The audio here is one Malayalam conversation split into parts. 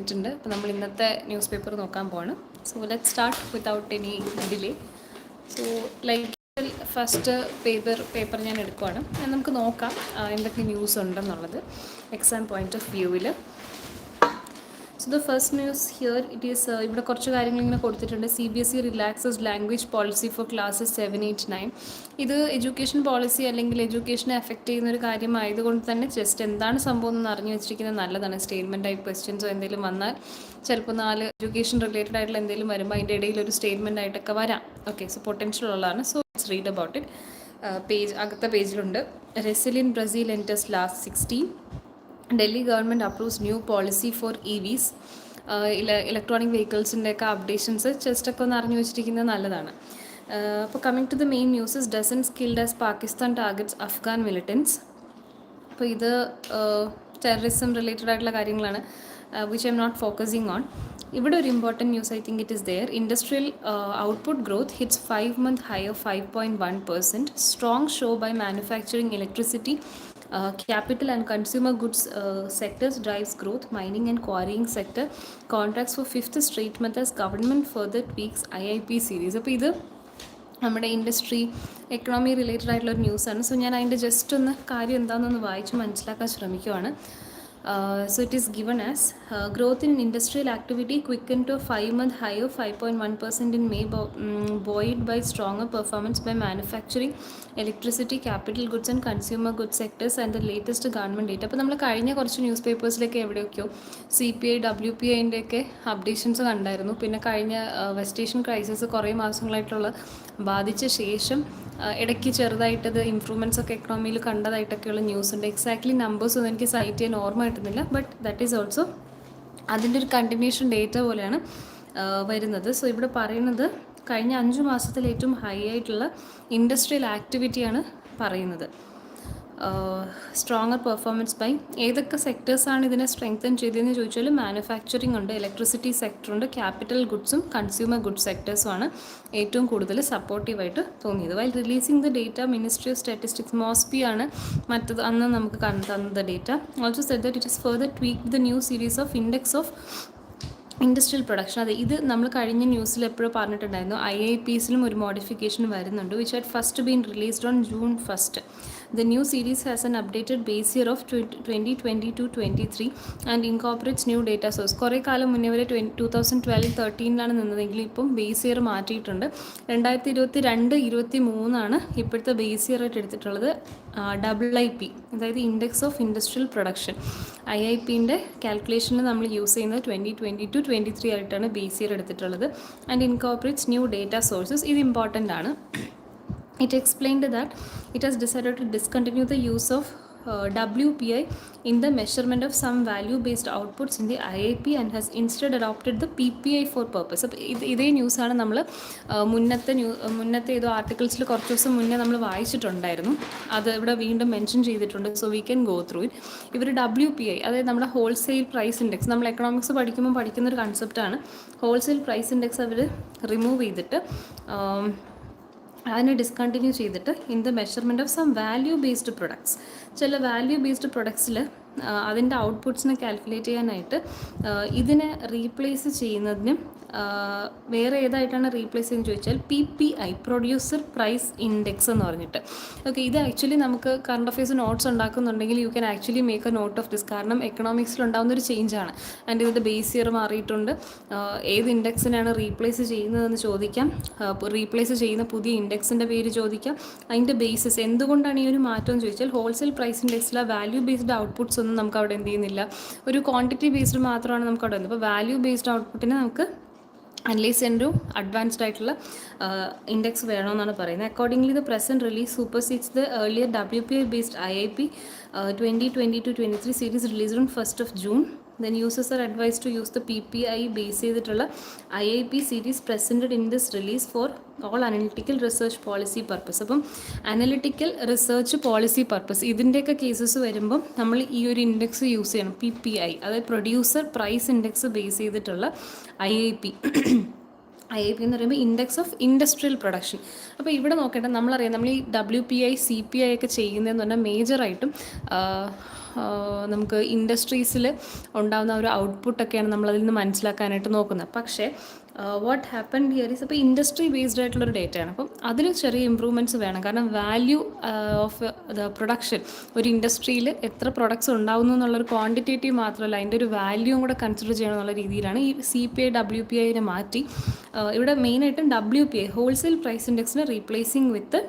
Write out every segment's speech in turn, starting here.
അപ്പോൾ നമ്മൾ ഇന്നത്തെ ന്യൂസ് പേപ്പർ നോക്കാൻ പോവാണ്. So let start without any delay. So like first paper ഞാൻ എടുക്കുവാണ്. നമുക്ക് നോക്കാം എന്തൊക്കെ ന്യൂസ് ഉണ്ടെന്നുള്ളത് എക്സാം പോയിന്റ് ഓഫ് വ്യൂവിൽ. So the first news here it is ഇവിടെ കുറച്ച് കാര്യങ്ങൾ ഇങ്ങനെ കൊടുത്തിട്ടുണ്ട്. CBSE relaxes language policy for classes 7, 8, 9. ഇത് എഡ്യൂക്കേഷൻ പോളിസി അല്ലെങ്കിൽ എഡ്യൂക്കേഷനെ എഫക്റ്റ് ചെയ്യുന്ന ഒരു കാര്യമായതുകൊണ്ട് തന്നെ ജസ്റ്റ് എന്താണ് സംഭവം എന്ന് അറിഞ്ഞു വെച്ചിരിക്കുന്നത് നല്ലതാണ്. സ്റ്റേറ്റ്മെൻറ്റ് ആയിട്ട് ക്വസ്റ്റ്യൻസോ എന്തെങ്കിലും വന്നാൽ ചിലപ്പോൾ 4 എഡ്യൂക്കേഷൻ റിലേറ്റഡ് ആയിട്ടുള്ള എന്തെങ്കിലും വരുമ്പോൾ അതിൻ്റെ ഇടയിൽ ഒരു സ്റ്റേറ്റ്മെൻറ്റ് ആയിട്ടൊക്കെ വരാം. ഓക്കെ, സോ പൊട്ടൻഷ്യൽ ഉള്ളതാണ്. So let's read about it. അകത്തെ പേജിലുണ്ട്. Resilient Brazil enters last 16. Delhi government approves new policy for EVs. Electronic വെഹിക്കിൾസിൻ്റെയൊക്കെ അപ്ഡേഷൻസ് ജസ്റ്റൊക്കെ ഒന്ന് അറിഞ്ഞു വെച്ചിരിക്കുന്നത് നല്ലതാണ്. അപ്പോൾ coming to the main newses, dozens killed as Pakistan targets Afghan militants. അപ്പോൾ ഇത് ടെററിസം റിലേറ്റഡ് ആയിട്ടുള്ള കാര്യങ്ങളാണ്, which I M not focusing on. ഇവിടെ ഒരു important news I think it is there. Industrial output growth hits 5-month high of 5.1%. Strong show by manufacturing, electricity, capital and consumer goods sectors drives growth. Mining and quarrying sector contracts for 5th straight month as government further tweaks IIP series. അപ്പോൾ ഇത് നമ്മുടെ ഇൻഡസ്ട്രി എക്കണോമി റിലേറ്റഡ് ആയിട്ടുള്ളൊരു ന്യൂസാണ്. സോ ഞാൻ അതിൻ്റെ ജസ്റ്റ് ഒന്ന് കാര്യം എന്താണെന്നൊന്ന് വായിച്ച് മനസ്സിലാക്കാൻ ശ്രമിക്കുവാണ്. So it is given as growth in industrial activity quickened to a 5-month high of 5.1% in May, buoyed by stronger performance by manufacturing, electricity, capital goods and consumer goods sectors and the latest government data. അപ്പോൾ നമ്മൾ കഴിഞ്ഞ കുറച്ച് ന്യൂസ് പേപ്പേഴ്സിലൊക്കെ എവിടെയൊക്കെയോ CPI WPIൻ്റെയൊക്കെ അപ്ഡേഷൻസ് കണ്ടായിരുന്നു. പിന്നെ കഴിഞ്ഞ വെസ്റ്റ് ഏഷ്യൻ ക്രൈസിസ് കുറേ മാസങ്ങളായിട്ടുള്ള ബാധിച്ച ശേഷം ഇടയ്ക്ക് ചെറുതായിട്ടത് ഇമ്പ്രൂവ്മെൻറ്റ്സ് ഒക്കെ എക്കണോമിയിൽ കണ്ടതായിട്ടൊക്കെയുള്ള ന്യൂസ് ഉണ്ട്. എക്സാക്ട്ലി നമ്പേഴ്സ് ഒന്നും എനിക്ക് സൈറ്റ് ചെയ്യാൻ ഓർമ്മ കിട്ടുന്നില്ല. ബട്ട് ദാറ്റ് ഈസ് ഓൾസോ അതിൻ്റെ ഒരു കണ്ടിന്യൂഷൻ ഡേറ്റ പോലെയാണ് വരുന്നത്. സോ ഇവിടെ പറയുന്നത് കഴിഞ്ഞ 5 മാസത്തിൽ ഏറ്റവും ഹൈ ആയിട്ടുള്ള ഇൻഡസ്ട്രിയൽ ആക്ടിവിറ്റിയാണ് പറയുന്നത്. സ്ട്രോങ്ങർ പെർഫോമൻസ് ബൈ ഏതൊക്കെ സെക്ടേഴ്സാണ് ഇതിനെ സ്ട്രെങ്തൻ ചെയ്തതെന്ന് ചോദിച്ചാൽ മാനുഫാക്ചറിങ് ഉണ്ട്, ഇലക്ട്രിസിറ്റി സെക്ടറുണ്ട്, ക്യാപിറ്റൽ ഗുഡ്സും കൺസ്യൂമർ ഗുഡ്സ് സെക്ടേഴ്സുമാണ് ഏറ്റവും കൂടുതൽ സപ്പോർട്ടീവായിട്ട് തോന്നിയത്. While releasing the data ministry of statistics MoSPI ആണ് മറ്റത് അന്ന് നമുക്ക് തന്നത് data. Also said that it is further tweak the new series of index of industrial production. അതെ, ഇത് നമ്മൾ കഴിഞ്ഞ ന്യൂസിൽ എപ്പോഴും പറഞ്ഞിട്ടുണ്ടായിരുന്നു. IIPസിലും ഒരു മോഡിഫിക്കേഷൻ വരുന്നുണ്ട്, which had first been released on June 1st. The new series has an updated base year of 2022-23 and incorporates new data source. കുറേ കാലം മുന്നേ വരെ 2012-13 നിന്നതെങ്കിലും ഇപ്പം ബേസ് ഇയർ മാറ്റിയിട്ടുണ്ട്. 2022-23 ഇപ്പോഴത്തെ ബേസ് ഇയർ ആയിട്ട് എടുത്തിട്ടുള്ളത്. IIP, അതായത് ഇൻഡെക്സ് ഓഫ് ഇൻഡസ്ട്രിയൽ പ്രൊഡക്ഷൻ, IIPൻ്റെ കാൽക്കുലേഷനിൽ നമ്മൾ യൂസ് ചെയ്യുന്നത് 2022-23 ആയിട്ടാണ് ബേസ് ഇയർ എടുത്തിട്ടുള്ളത്. And incorporates new data sources. ഇത് ഇമ്പോർട്ടൻ്റ് ആണ്. It explained that it has decided to discontinue the use of WPI in the measurement of some value-based outputs in the IIP and has instead adopted the PPI for purpose. അപ്പോൾ ഇതേ ന്യൂസാണ് നമ്മൾ മുന്നത്തെ ഏതോ ആർട്ടിക്കിൾസിൽ കുറച്ച് ദിവസം മുന്നേ നമ്മൾ വായിച്ചിട്ടുണ്ടായിരുന്നു. അത് ഇവിടെ വീണ്ടും മെൻഷൻ ചെയ്തിട്ടുണ്ട്. So we can go through it. ഇവർ WPI, അതായത് നമ്മുടെ ഹോൾസെയിൽ പ്രൈസ് ഇൻഡെക്സ്, നമ്മൾ എക്കണോമിക്സ് പഠിക്കുമ്പോൾ പഠിക്കുന്നൊരു കൺസെപ്റ്റാണ്. ഹോൾസെയിൽ പ്രൈസ് ഇൻഡെക്സ് അവർ റിമൂവ് ചെയ്തിട്ട് അതിനെ ഡിസ്കണ്ടിന്യൂ ചെയ്തിട്ട് in the measurement of some value based products, ചില വാല്യൂ ബേസ്ഡ് പ്രൊഡക്ട്സിൽ അതിൻ്റെ ഔട്ട്പുട്ട്സിനെ കാൽക്കുലേറ്റ് ചെയ്യാനായിട്ട് ഇതിനെ റീപ്ലേസ് ചെയ്യുന്നതിനും വേറെ ഏതായിട്ടാണ് റീപ്ലേസ് ചെയ്യുന്നത് ചോദിച്ചാൽ PPI, പ്രൊഡ്യൂസർ പ്രൈസ് ഇൻഡെക്സ് എന്ന് പറഞ്ഞിട്ട്. ഓക്കെ, ഇത് ആക്ച്വലി നമുക്ക് കറണ്ട് അഫയേഴ്സ് നോട്ട്സ് ഉണ്ടാക്കുന്നുണ്ടെങ്കിൽ you can actually make a note of this. കാരണം എക്കണോമിക്സിൽ ഉണ്ടാകുന്നൊരു ചേഞ്ചാണ്. ആൻഡ് ഇതിൻ്റെ ബേസ് ഇയർ മാറിയിട്ടുണ്ട്. ഏത് ഇൻഡെക്സിനാണ് റീപ്ലേസ് ചെയ്യുന്നതെന്ന് ചോദിക്കാം. റീപ്ലേസ് ചെയ്യുന്ന പുതിയ ഇൻഡെക്സിൻ്റെ പേര് ചോദിക്കാം. അതിൻ്റെ ബേസിസ് എന്തുകൊണ്ടാണ് ഈ ഒരു മാറ്റം എന്ന് ചോദിച്ചാൽ ഹോൾസെയിൽ പ്രൈസ് ഇൻഡെക്സിലെ വാല്യൂ ബേസ്ഡ് ഔട്ട്പുട്ട്സ് ഒന്നും നമുക്ക് അവിടെ എന്ത് ചെയ്യുന്നില്ല, ഒരു ക്വാണ്ടിറ്റി ബേസ്ഡ് മാത്രമാണ് നമുക്ക് അവിടെ വരുന്നത്. അപ്പോൾ വാല്യൂ ബേസ്ഡ് ഔട്ട്പുട്ടിനെ നമുക്ക് അനലൈസ് ചെയ്യാൻ ഒരു അഡ്വാൻസ്ഡ് ആയിട്ടുള്ള ഇൻഡെക്സ് വേണമെന്നാണ് പറയുന്നത്. Accordingly the present release supersedes the earlier WPI based IIP 2022-23 series released on 1st of June. Then users are advised to use the PPI base ചെയ്തിട്ടുള്ള IIP series presented in this release for all analytical research policy purpose. അപ്പം അനലിറ്റിക്കൽ റിസർച്ച് പോളിസി പർപ്പസ് ഇതിൻ്റെയൊക്കെ കേസസ് വരുമ്പം നമ്മൾ ഈ ഒരു ഇൻഡെക്സ് യൂസ് ചെയ്യണം. PPI, അതായത് പ്രൊഡ്യൂസർ പ്രൈസ് ഇൻഡെക്സ് ബേസ് ചെയ്തിട്ടുള്ള IIP എന്ന് പറയുമ്പോൾ ഇൻഡെക്സ് ഓഫ് ഇൻഡസ്ട്രിയൽ പ്രൊഡക്ഷൻ. അപ്പോൾ ഇവിടെ നോക്കേണ്ടത് നമ്മളറിയാം, നമ്മൾ ഈ WPI CPI ഒക്കെ ചെയ്യുന്നതെന്ന് പറഞ്ഞാൽ മേജറായിട്ടും നമുക്ക് ഇൻഡസ്ട്രീസിൽ ഉണ്ടാകുന്ന ഒരു ഔട്ട്പുട്ടൊക്കെയാണ് നമ്മളതിൽ നിന്ന് മനസ്സിലാക്കാനായിട്ട് നോക്കുന്നത്. പക്ഷേ വാട്ട് ഹാപ്പൻ ഹിയർ ഈസ് അപ്പോൾ ഇൻഡസ്ട്രി ബേസ്ഡ് ആയിട്ടുള്ളൊരു ഡേറ്റയാണ്. അപ്പം അതിൽ ചെറിയ ഇമ്പ്രൂവ്മെൻറ്റ്സ് വേണം. കാരണം വാല്യൂ ഓഫ് ദ പ്രൊഡക്ഷൻ, ഒരു ഇൻഡസ്ട്രിയിൽ എത്ര പ്രൊഡക്ട്സ് ഉണ്ടാകുന്നു എന്നുള്ളൊരു ക്വാണ്ടിറ്റേറ്റീവ് മാത്രമല്ല, അതിൻ്റെ ഒരു വാല്യൂവും കൂടെ കൺസിഡർ ചെയ്യണം എന്നുള്ള രീതിയിലാണ് ഈ CPI WPIനെ മാറ്റി ഇവിടെ മെയിനായിട്ടും WPI ഹോൾസെയിൽ പ്രൈസ് ഇൻഡെക്സിനെ റീപ്ലേസിങ് വിത്ത്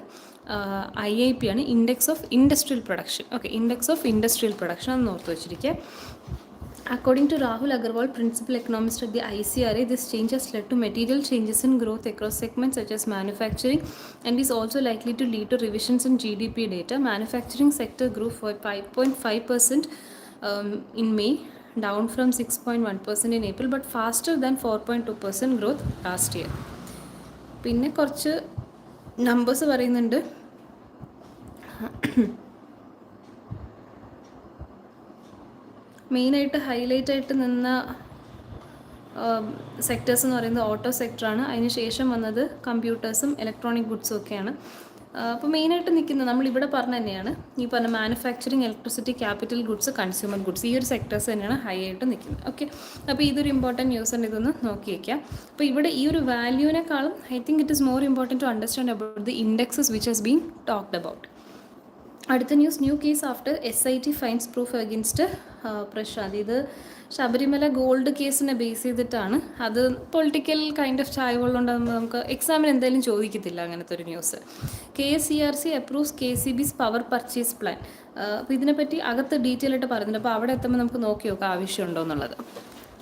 IIP ആണ്, index of industrial production. Okay, index of industrial production എന്ന് ഓർത്ത് വെച്ചിരിക്കുക. According to Rahul Agarwal, principal economist at the ICRA, this change has led to material changes in growth across segments such as manufacturing and is also likely to lead to revisions in GDP data. Manufacturing sector grew for 5.5% in May, down from 6.1% in April, but faster than 4.2% growth last year. പിന്നെ കുറച്ച് നമ്പേഴ്സ് പറയുന്നുണ്ട്. മെയിനായിട്ട് ഹൈലൈറ്റ് ആയിട്ട് നിന്ന സെക്ടേഴ്സ് എന്ന് പറയുന്നത് ഓട്ടോ സെക്ടറാണ്. അതിന് ശേഷം വന്നത് കമ്പ്യൂട്ടേഴ്സും ഇലക്ട്രോണിക് ഗുഡ്സും ഒക്കെയാണ്. അപ്പോൾ മെയിനായിട്ട് നിൽക്കുന്നത് നമ്മളിവിടെ പറഞ്ഞ തന്നെയാണ്, ഈ പറഞ്ഞ manufacturing, electricity, capital goods, consumer goods, ഈ ഒരു സെക്ടേഴ്സ് തന്നെയാണ് ഹൈ ആയിട്ട് നിൽക്കുന്നത്. ഓക്കെ, അപ്പോൾ ഇതൊരു ഇമ്പോർട്ടൻറ്റ് ന്യൂസ് ഉണ്ട്, ഇതൊന്ന് നോക്കി വയ്ക്കാം. അപ്പോൾ ഇവിടെ ഈ ഒരു വാല്യൂവിനേക്കാളും I think it is more important to understand about the indexes which has been talked about. അടുത്ത news, new case after SIT finds proof against Prashant. ഇത് ശബരിമല ഗോൾഡ് കേസിനെ ബേസ് ചെയ്തിട്ടാണ്. അത് പൊളിറ്റിക്കൽ കൈൻഡ് ഓഫ് ചായവുള്ളതുകൊണ്ട് നമുക്ക് എക്സാമിന് എന്തായാലും ചോദിക്കത്തില്ല അങ്ങനത്തെ ഒരു news. KSCRC approves KCB's power purchase plan. അപ്പോൾ ഇതിനെപ്പറ്റി അകത്ത് ഡീറ്റെയിൽ ആയിട്ട് പറയുന്നുണ്ട്. അപ്പോൾ അവിടെ എത്തുമ്പോൾ നമുക്ക് നോക്കി നോക്കാം ആവശ്യമുണ്ടോ എന്നുള്ളത്.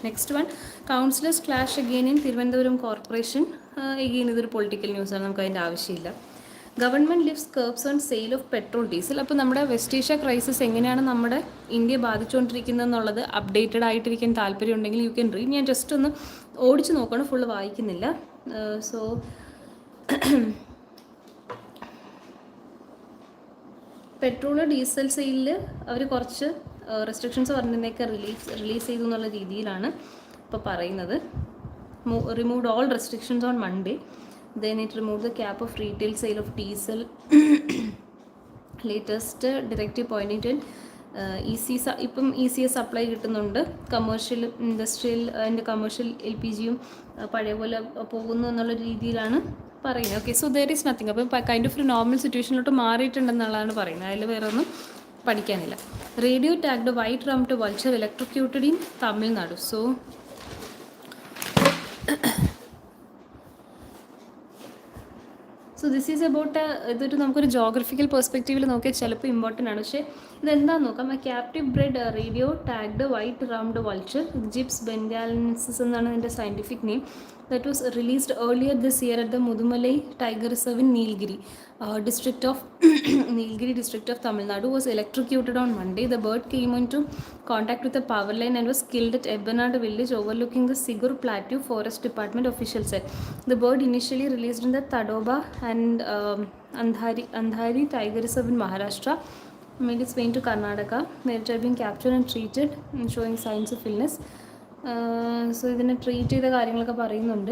Next one, councillors clash again in Thiruvananthapuram corporation. Again ഇതൊരു പൊളിറ്റിക്കൽ ന്യൂസാണ്, നമുക്ക് അതിൻ്റെ ആവശ്യമില്ല. Government lifts curbs on sale of petrol diesel. അപ്പോൾ നമ്മുടെ വെസ്റ്റ് ഏഷ്യ ക്രൈസിസ് എങ്ങനെയാണ് നമ്മുടെ ഇന്ത്യയെ ബാധിച്ചുകൊണ്ടിരിക്കുന്നത് എന്നുള്ളത് അപ്ഡേറ്റഡ് ആയിട്ടിരിക്കാൻ താല്പര്യം ഉണ്ടെങ്കിൽ യു ക്യാൻ റീഡ്. ഞാൻ ജസ്റ്റ് ഒന്ന് ഓടിച്ച് നോക്കണം, ഫുള്ള് വായിക്കുന്നില്ല. സോ പെട്രോൾ ഡീസൽ സെയിലിൽ അവർ കുറച്ച് റെസ്ട്രിക്ഷൻസ് പറഞ്ഞതിനൊക്കെ റിലീസ് ചെയ്തു എന്നുള്ള രീതിയിലാണ് ഇപ്പോൾ പറയുന്നത്. Removed all restrictions on Monday. Then it removed the cap of retail sale of diesel. Latest directive pointed ഇപ്പം ECS സപ്ലൈ കിട്ടുന്നുണ്ട്. കമേഴ്ഷ്യൽ, ഇൻഡസ്ട്രിയൽ ആൻഡ് കമേഴ്ഷ്യൽ LPGയും പഴയ പോലെ പോകുന്നു എന്നുള്ള രീതിയിലാണ് പറയുന്നത്. Okay, so there is nothing. അപ്പം കൈൻഡ് ഓഫ് ഒരു നോർമൽ സിറ്റുവേഷനിലോട്ട് മാറിയിട്ടുണ്ടെന്നുള്ളതാണ് പറയുന്നത്. അതിൽ വേറെ ഒന്നും പഠിക്കാനില്ല. Radio tagged white rumped vulture electrocuted in Tamil Nadu. So this is about ഇതൊരു നമുക്കൊരു ജോഗ്രഫിക്കൽ പെർസ്പെക്റ്റീവിൽ നോക്കിയാൽ ചിലപ്പോൾ ഇമ്പോർട്ടൻ്റ് ആണ്. പക്ഷേ ഇതെന്താണെന്ന് നോക്കാം. Captive bred radio tagged white rumped vulture Gyps bengalensis എന്നാണ് ഇതിൻ്റെ scientific name. that was released earlier this year at the Mudumalai Tiger Reserve in Nilgiri district of Nilgiri district of Tamil Nadu, was electrocuted on Monday. The bird came into contact with a power line and was killed at Ebbanad village overlooking the Sigur Plateau, Forest Department officials said. The bird initially released in the Tadoba and Andhari Tiger Reserve in Maharashtra made its way into Karnataka, where it had been captured and treated, showing signs of illness. So ഇതിനെ ട്രീറ്റ് ചെയ്ത കാര്യങ്ങളൊക്കെ പറയുന്നുണ്ട്.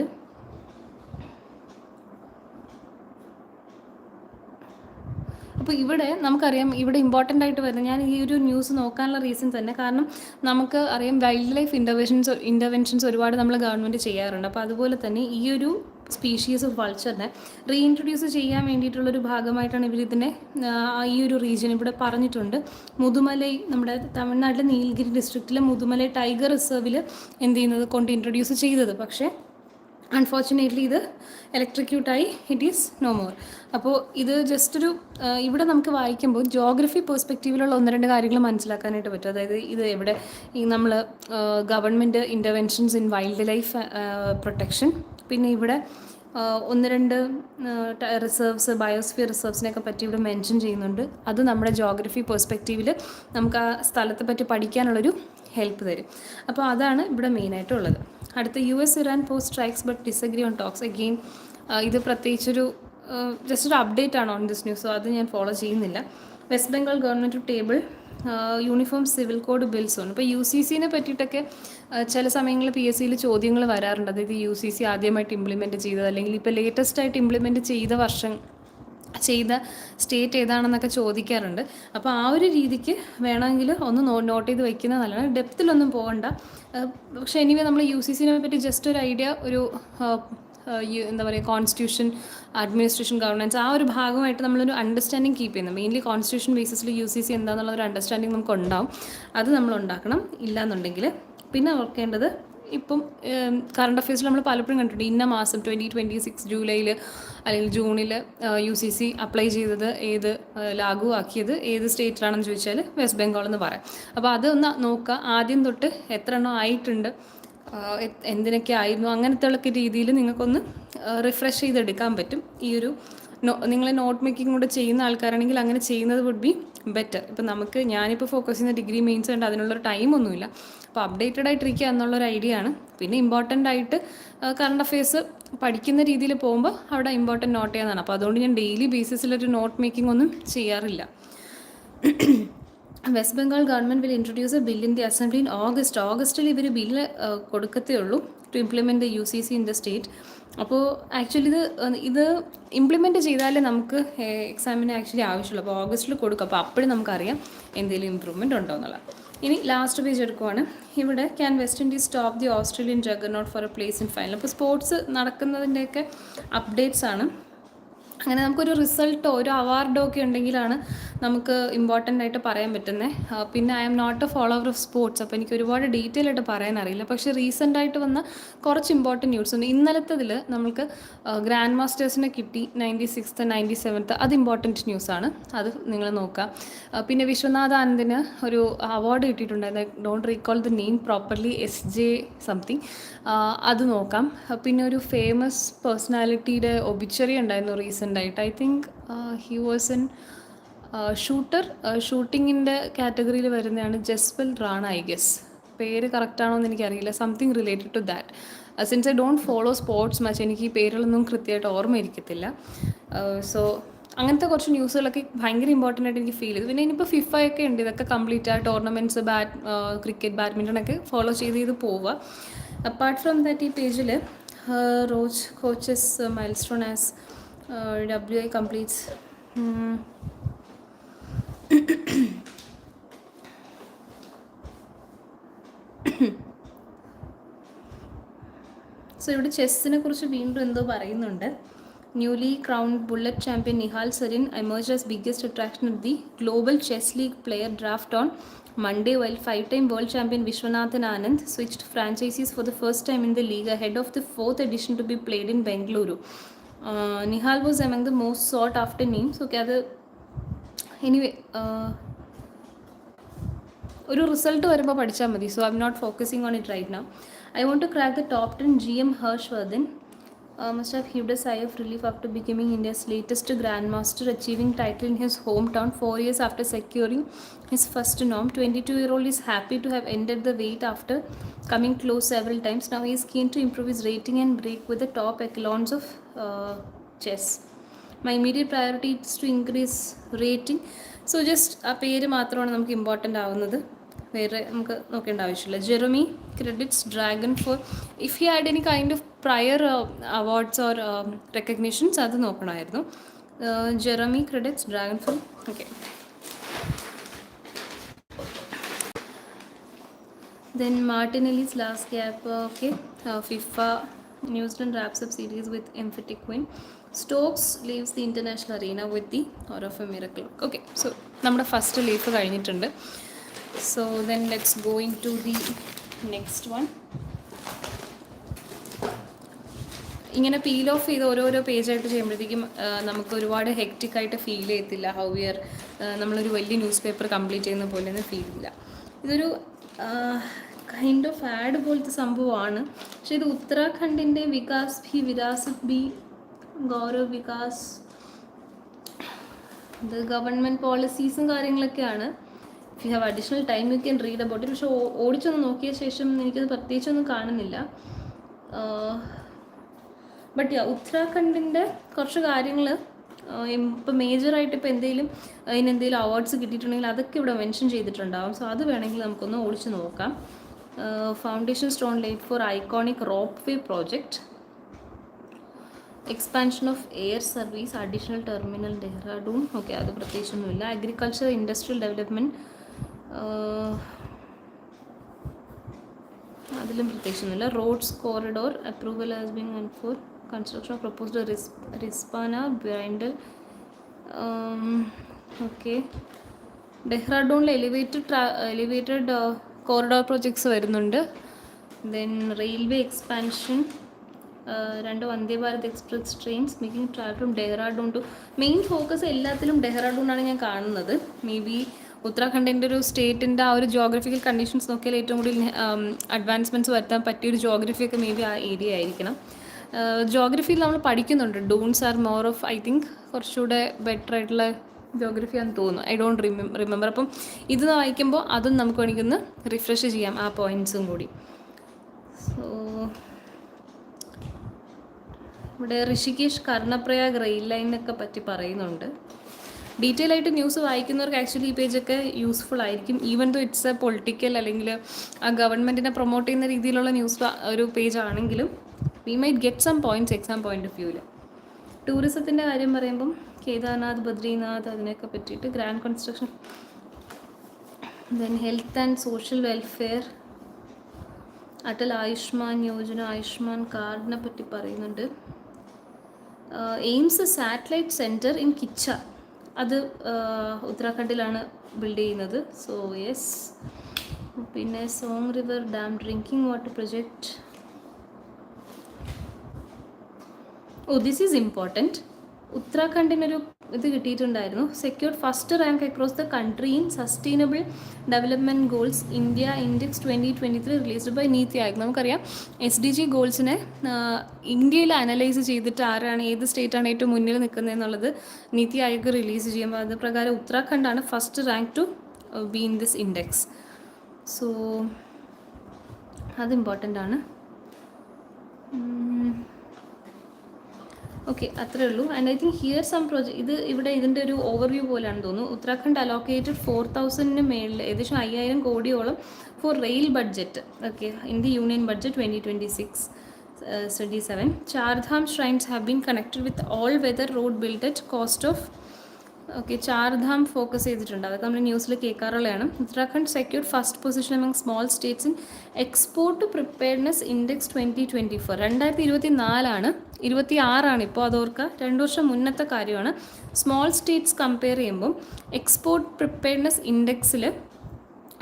അപ്പോൾ ഇവിടെ നമുക്കറിയാം, ഇവിടെ ഇമ്പോർട്ടൻ്റ് ആയിട്ട് വരുന്നത്, ഞാൻ ഈ ഒരു ന്യൂസ് നോക്കാനുള്ള റീസൺ തന്നെ കാരണം നമുക്ക് അറിയാം വൈൽഡ് ലൈഫ് ഇൻ്റർവെൻഷൻസ് ഒരുപാട് നമ്മൾ ഗവൺമെൻറ് ചെയ്യാറുണ്ട്. അപ്പോൾ അതുപോലെ തന്നെ ഈ ഒരു സ്പീഷീസ് ഓഫ് വൾച്ചറിനെ റീഇൻട്രൊഡ്യൂസ് ചെയ്യാൻ വേണ്ടിയിട്ടുള്ളൊരു ഭാഗമായിട്ടാണ് ഇവരിതിനെ ഈ ഒരു റീജിയൻ ഇവിടെ പറഞ്ഞിട്ടുണ്ട്. മുതുമലൈ, നമ്മുടെ തമിഴ്നാട്ടിലെ നീൽഗിരി ഡിസ്ട്രിക്റ്റിലെ മുതുമലൈ ടൈഗർ റിസർവിൽ എന്ത് ചെയ്യുന്നത് കൊണ്ട് ഇൻട്രൊഡ്യൂസ് ചെയ്തത്. പക്ഷേ അൺഫോർച്ചുനേറ്റ്ലി ഇത് ഇലക്ട്രിക്യൂട്ടായി, ഇറ്റ് ഈസ് നോ മോർ. അപ്പോൾ ഇത് ജസ്റ്റ് ഒരു ഇവിടെ നമുക്ക് വായിക്കുമ്പോൾ ജോഗ്രഫി പെർസ്പെക്റ്റീവിലുള്ള ഒന്ന് രണ്ട് കാര്യങ്ങൾ മനസ്സിലാക്കാനായിട്ട് പറ്റും. അതായത് ഇത് എവിടെ ഈ നമ്മൾ government interventions in wild life protection, പിന്നെ ഇവിടെ ഒന്ന് രണ്ട് റിസർവ്സ്, ബയോസ്ഫിയർ റിസർവ്സിനെയൊക്കെ പറ്റി ഇവിടെ മെൻഷൻ ചെയ്യുന്നുണ്ട്. അത് നമ്മുടെ ജോഗ്രഫി പെർസ്പെക്റ്റീവിൽ നമുക്ക് ആ സ്ഥലത്തെ പറ്റി പഠിക്കാനുള്ളൊരു ഹെൽപ്പ് തരും. അപ്പോൾ അതാണ് ഇവിടെ മെയിനായിട്ടുള്ളത്. അടുത്ത US Iran post strikes but disagree on talks. Again ഇത് പ്രത്യേകിച്ചൊരു ജസ്റ്റ് ഒരു അപ്ഡേറ്റ് ആണ് ഓൺ ദിസ് ന്യൂസ്, സോ അത് ഞാൻ ഫോളോ ചെയ്യുന്നില്ല. West Bengal government to table uniform civil code bills on. ഇപ്പോൾ UCCനെ പറ്റിയിട്ടൊക്കെ ചില സമയങ്ങളിൽ PSCയിൽ ചോദ്യങ്ങൾ വരാറുണ്ട്. അതായത് UCC ആദ്യമായിട്ട് ഇംപ്ലിമെൻറ്റ് ചെയ്തത് അല്ലെങ്കിൽ ഇപ്പോൾ ലേറ്റസ്റ്റ് ആയിട്ട് ഇംപ്ലിമെൻറ്റ് ചെയ്ത വർഷം ചെയ്ത സ്റ്റേറ്റ് ഏതാണെന്നൊക്കെ ചോദിക്കാറുണ്ട്. അപ്പോൾ ആ ഒരു രീതിക്ക് വേണമെങ്കിൽ ഒന്ന് നോട്ട് ചെയ്ത് വയ്ക്കുന്നത് നല്ലതാണ്. ഡെപ്തിലൊന്നും പോകണ്ട. പക്ഷേ എനിവേ നമ്മൾ UCCനെ പറ്റി ജസ്റ്റ് ഒരു ഐഡിയ, ഒരു എന്താ പറയുക, കോൺസ്റ്റിറ്റ്യൂഷൻ, അഡ്മിനിസ്ട്രേഷൻ, ഗവർണൻസ്, ആ ഒരു ഭാഗമായിട്ട് നമ്മളൊരു അണ്ടർസ്റ്റാൻഡിങ് കീപ്പ് ചെയ്യുന്നത്. മെയിൻലി കോൺസ്റ്റിറ്റ്യൂഷൻ ബേസിസിൽ UCC എന്താണെന്നുള്ളൊരു അണ്ടർസ്റ്റാൻഡിങ് നമുക്ക് ഉണ്ടാവും. അത് നമ്മൾ ഉണ്ടാക്കണം. ഇല്ലയെന്നുണ്ടെങ്കിൽ പിന്നെ ഓർക്കേണ്ടത്, ഇപ്പം കറണ്ട് അഫയേഴ്സിൽ നമ്മൾ പലപ്പോഴും കണ്ടിട്ടുണ്ട്, ഇന്ന മാസം 2026 ജൂലൈയിൽ അല്ലെങ്കിൽ ജൂണിൽ UCC അപ്ലൈ ചെയ്തത് ഏത്, ലാഗു ആക്കിയത് ഏത് സ്റ്റേറ്റിലാണെന്ന് ചോദിച്ചാൽ വെസ്റ്റ് ബംഗാൾ എന്ന് പറയാം. അപ്പോൾ അതൊന്ന് നോക്കുക. ആദ്യം തൊട്ട് എത്ര എണ്ണം ആയിട്ടുണ്ട്, എന്തിനൊക്കെ ആയിരുന്നു, അങ്ങനത്തെ ഉള്ള രീതിയിൽ നിങ്ങൾക്കൊന്ന് റിഫ്രഷ് ചെയ്തെടുക്കാൻ പറ്റും. ഈ ഒരു നിങ്ങൾ നോട്ട് മേക്കിംഗ് കൂടെ ചെയ്യുന്ന ആൾക്കാരാണെങ്കിൽ അങ്ങനെ ചെയ്യുന്നത് വുഡ് ബി ബെറ്റർ. ഇപ്പം ഞാനിപ്പോൾ ഫോക്കസ് ചെയ്യുന്ന ഡിഗ്രി മെയിൻസ് ഉണ്ട്, അതിനുള്ളൊരു ടൈമൊന്നുമില്ല. അപ്പോൾ അപ്ഡേറ്റഡ് ആയിട്ടിരിക്കുക എന്നുള്ളൊരു ഐഡിയ ആണ്. പിന്നെ ഇമ്പോർട്ടൻ്റ് ആയിട്ട് കറണ്ട് അഫയേഴ്സ് പഠിക്കുന്ന രീതിയിൽ പോകുമ്പോൾ അവിടെ ഇമ്പോർട്ടൻ്റ് നോട്ട് ചെയ്യാനാണ്. അപ്പോൾ അതുകൊണ്ട് ഞാൻ ഡെയിലി ബേസിസിലൊരു നോട്ട് മേക്കിംഗ് ഒന്നും ചെയ്യാറില്ല. West Bengal government will introduce a bill in the assembly in ഓഗസ്റ്റിൽ ഇവർ ബില്ല് കൊടുക്കത്തേ ഉള്ളൂ to implement the UCC in the state. അപ്പോൾ ആക്ച്വലി ഇത് ഇംപ്ലിമെൻറ്റ് ചെയ്താലേ നമുക്ക് എക്സാമിന് ആക്ച്വലി ആവശ്യമുള്ളൂ. അപ്പോൾ ഓഗസ്റ്റിൽ കൊടുക്കും. അപ്പോൾ അപ്പോഴും നമുക്കറിയാം എന്തെങ്കിലും ഇമ്പ്രൂവ്മെൻറ്റ് ഉണ്ടോ എന്നുള്ളത്. ഇനി ലാസ്റ്റ് പേജ് എടുക്കുവാണ്. ഇവിടെ can West Indies stop the Australian juggernaut for a place in final. അപ്പോൾ സ്പോർട്സ് നടക്കുന്നതിൻ്റെയൊക്കെ അപ്ഡേറ്റ്സ് ആണ്. അങ്ങനെ നമുക്കൊരു റിസൾട്ടോ ഒരു അവാർഡോ ഒക്കെ ഉണ്ടെങ്കിലാണ് നമുക്ക് ഇമ്പോർട്ടൻ്റ് ആയിട്ട് പറയാൻ പറ്റുന്നത്. പിന്നെ I M not a follower of sports, അപ്പോൾ എനിക്ക് ഒരുപാട് ഡീറ്റെയിൽ ആയിട്ട് പറയാൻ അറിയില്ല. പക്ഷേ റീസെൻ്റായിട്ട് വന്ന കുറച്ച് ഇമ്പോർട്ടൻറ്റ് ന്യൂസ് ഉണ്ട്. ഇന്നലത്തതിൽ നമുക്ക് ഗ്രാൻഡ് മാസ്റ്റേഴ്സിനെ കിട്ടി, 96th 97th. അത് ഇമ്പോർട്ടൻറ്റ് ന്യൂസാണ്, അത് നിങ്ങൾ നോക്കാം. പിന്നെ വിശ്വനാഥ് ആനന്ദിന് ഒരു അവാർഡ് കിട്ടിയിട്ടുണ്ടായിരുന്നു, don't recall the name properly, SJ something. അത് നോക്കാം. പിന്നെ ഒരു ഫേമസ് പേഴ്സണാലിറ്റിയുടെ ഒബിച്ചറി ഉണ്ടായിരുന്നു റീസെൻ്റായിട്ട്. I think he was in ഷൂട്ടിങ്ങിൻ്റെ കാറ്റഗറിയിൽ വരുന്നതാണ്. Jaspal Rana, I guess. പേര് കറക്റ്റാണോ എന്ന് എനിക്കറിയില്ല. Something related to that. Since I don't follow sports much, എനിക്ക് ഈ പേരുകളൊന്നും കൃത്യമായിട്ട് ഓർമ്മയിരിക്കത്തില്ല. സോ അങ്ങനത്തെ കുറച്ച് ന്യൂസുകളൊക്കെ ഭയങ്കര ഇമ്പോർട്ടൻ്റ് ആയിട്ട് എനിക്ക് ഫീൽ ചെയ്തു. പിന്നെ ഇനിയിപ്പോൾ FIFA ഒക്കെ ഉണ്ട്. ഇതൊക്കെ കംപ്ലീറ്റ് ആ ടൂർണമെൻറ്റ്സ്, ക്രിക്കറ്റ്, ബാഡ്മിൻ്റൺ ഒക്കെ ഫോളോ ചെയ്ത് പോവുക. അപ്പാർട്ട് ഫ്രം ദാറ്റ്, ഈ പേജിൽ Roach coaches milestone as WI completes. So ഇവിടെ ചെസ്സിനെ കുറിച്ച് വീണ്ടും എന്തോ പറയുന്നുണ്ട്. Newly crowned bullet champion Nihal Sarin emerged as biggest attraction at the Global Chess League player draft on Monday, while five-time world champion Vishwanathan Anand switched franchises for the first time in the league ahead of the 4th edition to be played in Bengaluru. Nihal was among the most sought after names. Okay, അത് എനിവേ ഒരു റിസൾട്ട് വരുമ്പോൾ പഠിച്ചാൽ മതി. So I M not focusing on it right now. I want to crack the top 10. GM Harshvardhan must have heaved a sigh of relief after becoming India's latest grandmaster, achieving title in his hometown 4 years after securing his first norm. 22-year-old is happy to have ended the wait after coming close several times. Now he is keen to improve his rating and break with the top echelons of chess. My immediate priority is to increase rating. So just ആ പേര് മാത്രമാണ് നമുക്ക് ഇമ്പോർട്ടൻ്റ് ആവുന്നത്, വേറെ നമുക്ക് നോക്കേണ്ട ആവശ്യമില്ല. Jeremy credits Dragon for if he had any kind of prior awards or recognitions, അത് നോക്കണമായിരുന്നു. Jeremy credits Dragon for. Okay, then Martinelli's last gasp. Okay, FIFA New Zealand wraps up series with emphatic win. Stokes leaves the international arena with the Hour of a Miracle. Okay, so നമ്മുടെ ഫസ്റ്റ് ലീഫ് കഴിഞ്ഞിട്ടുണ്ട്. So then let's going to the next one. ഇങ്ങനെ പീൽ ഓഫ് ചെയ്ത് ഓരോരോ പേജായിട്ട് ചെയ്യുമ്പോഴത്തേക്കും നമുക്ക് ഒരുപാട് ഹെക്റ്റിക്കായിട്ട് ഫീൽ ചെയ്യത്തില്ല. ഹൗ വിയർ നമ്മളൊരു വലിയ ന്യൂസ് പേപ്പർ കംപ്ലീറ്റ് ചെയ്യുന്ന പോലെ ഒന്നും ഫീൽ ഇല്ല. ഇതൊരു കൈൻഡ് ഓഫ് ആഡ് പോലത്തെ സംഭവമാണ്. പക്ഷേ ഇത് ഉത്തരാഖണ്ഡിൻ്റെ വികാസ് ഭി വിരാസത് ബി ഗൗരവ് വികാസ്, ഇത് ഗവൺമെൻറ് പോളിസീസും കാര്യങ്ങളൊക്കെയാണ്. If you have additional time you can read about it. പക്ഷേ ഓടിച്ചൊന്ന് നോക്കിയ ശേഷം എനിക്കത് പ്രത്യേകിച്ചൊന്നും കാണുന്നില്ല. ബട്ട് ഉത്തരാഖണ്ഡിൻ്റെ കുറച്ച് കാര്യങ്ങൾ ഇപ്പോൾ മേജറായിട്ട് ഇപ്പോൾ അതിനെന്തെങ്കിലും അവാർഡ്സ് കിട്ടിയിട്ടുണ്ടെങ്കിൽ അതൊക്കെ ഇവിടെ മെൻഷൻ ചെയ്തിട്ടുണ്ടാവും. സോ അത് വേണമെങ്കിൽ നമുക്കൊന്ന് ഓടിച്ച് നോക്കാം. Foundation stone laid for iconic ropeway project. Expansion of air service, additional terminal Dehradun. Okay, അത് പ്രത്യേകിച്ചൊന്നുമില്ല. അഗ്രികൾച്ചർ ഇൻഡസ്ട്രിയൽ ഡെവലപ്മെൻറ്റ്, അതിലും പ്രത്യേകിച്ചൊന്നുമില്ല. Roads corridor approval has been for construction of proposed Rispana Bindal. Okay, ഡെഹ്റാഡൂണിൽ എലിവേറ്റഡ് കോറിഡോർ പ്രോജക്ട്സ് വരുന്നുണ്ട്. Then railway expansion, 2 Vande Bharat Express trains making travel from Dehradun to. Main focus എല്ലാത്തിലും ഡെഹ്റാഡൂണാണ് ഞാൻ കാണുന്നത്. മേ ബി ഉത്തരാഖണ്ഡിൻ്റെ ഒരു സ്റ്റേറ്റിൻ്റെ ആ ഒരു ജോഗ്രഫിക്കൽ കണ്ടീഷൻസ് നോക്കിയാൽ ഏറ്റവും കൂടുതൽ അഡ്വാൻസ്മെൻറ്റ്സ് വരുത്താൻ പറ്റിയൊരു ജോഗ്രഫിയൊക്കെ മേ ബി ആ ഏരിയ ആയിരിക്കണം. ജോഗ്രഫിയിൽ നമ്മൾ പഠിക്കുന്നുണ്ട്. Dunes are more of, I think കുറച്ചുകൂടെ ബെറ്റർ ആയിട്ടുള്ള ജോഗ്രഫിയാണെന്ന് തോന്നുന്നു. I don't remember. അപ്പം ഇത് വായിക്കുമ്പോൾ അതും നമുക്ക് വേണമെങ്കിൽ ഒന്ന് റിഫ്രഷ് ചെയ്യാം, ആ പോയിൻറ്റ്സും കൂടി. സോ ഇവിടെ ഋഷികേഷ് കർണപ്രയാഗ് റെയിൽ ലൈനൊക്കെ പറ്റി പറയുന്നുണ്ട്. ഡീറ്റെയിൽ ആയിട്ട് ന്യൂസ് വായിക്കുന്നവർക്ക് ആക്ച്വലി ഈ പേജൊക്കെ യൂസ്ഫുൾ ആയിരിക്കും. Even though it's a political അല്ലെങ്കിൽ ആ ഗവൺമെൻറ്റിനെ പ്രൊമോട്ട് ചെയ്യുന്ന രീതിയിലുള്ള ന്യൂസ് ഒരു പേജ് ആണെങ്കിലും we might get some points exam point of വ്യൂവിൽ. ടൂറിസത്തിൻ്റെ കാര്യം പറയുമ്പം കേദാർനാഥ്, ബദ്രിനാഥ്, അതിനൊക്കെ പറ്റിയിട്ട് grand construction. Then health and social welfare, Atal Ayushman Yojana, Ayushman കാർഡിനെ പറ്റി പറയുന്നുണ്ട്. AIIMS satellite centre in Kichha, അത് ഉത്തരാഖണ്ഡിലാണ് ബിൽഡ് ചെയ്യുന്നത്. So yes. പിന്നെ Song river dam drinking water project. This is important. ഉത്തരാഖണ്ഡിനൊരു ഇത് കിട്ടിയിട്ടുണ്ടായിരുന്നു. Secured first rank across the country in sustainable development goals India index 2023 released by NITI Aayog. നമുക്കറിയാം SDG ഗോൾസിനെ ഇന്ത്യയിൽ അനലൈസ് ചെയ്തിട്ട് ആരാണ്, ഏത് സ്റ്റേറ്റാണ് ഏറ്റവും മുന്നിൽ നിൽക്കുന്നത് എന്നുള്ളത് നീതി ആയോഗ് റിലീസ് ചെയ്യുമ്പോൾ അത് പ്രകാരം ഉത്തരാഖണ്ഡാണ് first rank to be in this index. So അത് ഇമ്പോർട്ടൻ്റ് ആണ്. ഓക്കെ, അത്രേ ഉള്ളൂ. And I think here some ഇത് ഇവിടെ ഇതിൻ്റെ ഒരു ഓവർവ്യൂ പോലെയാണെന്ന് തോന്നുന്നു. ഉത്തരാഖണ്ഡ് അലോക്കേറ്റഡ് 4000 മേളിൽ ഏകദേശം 5000 കോടിയോളം for rail budget. Okay, in the union budget 2026-27. Char Dham shrines have been connected with all weather road build at cost of. Okay, Char Dham focus ചെയ്തിട്ടുണ്ട്, അതൊക്കെ നമ്മൾ ന്യൂസിൽ കേൾക്കാറുള്ളതാണ്. Uttarakhand secured first position among small states in export preparedness index 2024. 2024 26 ഇപ്പോൾ, അതോർക്കുക, 2 വർഷം മുന്നത്തെ കാര്യമാണ്. സ്മോൾ സ്റ്റേറ്റ്സ് കമ്പയർ ചെയ്യുമ്പം എക്സ്പോർട്ട് പ്രിപ്പയർനെസ് ഇൻഡെക്സിൽ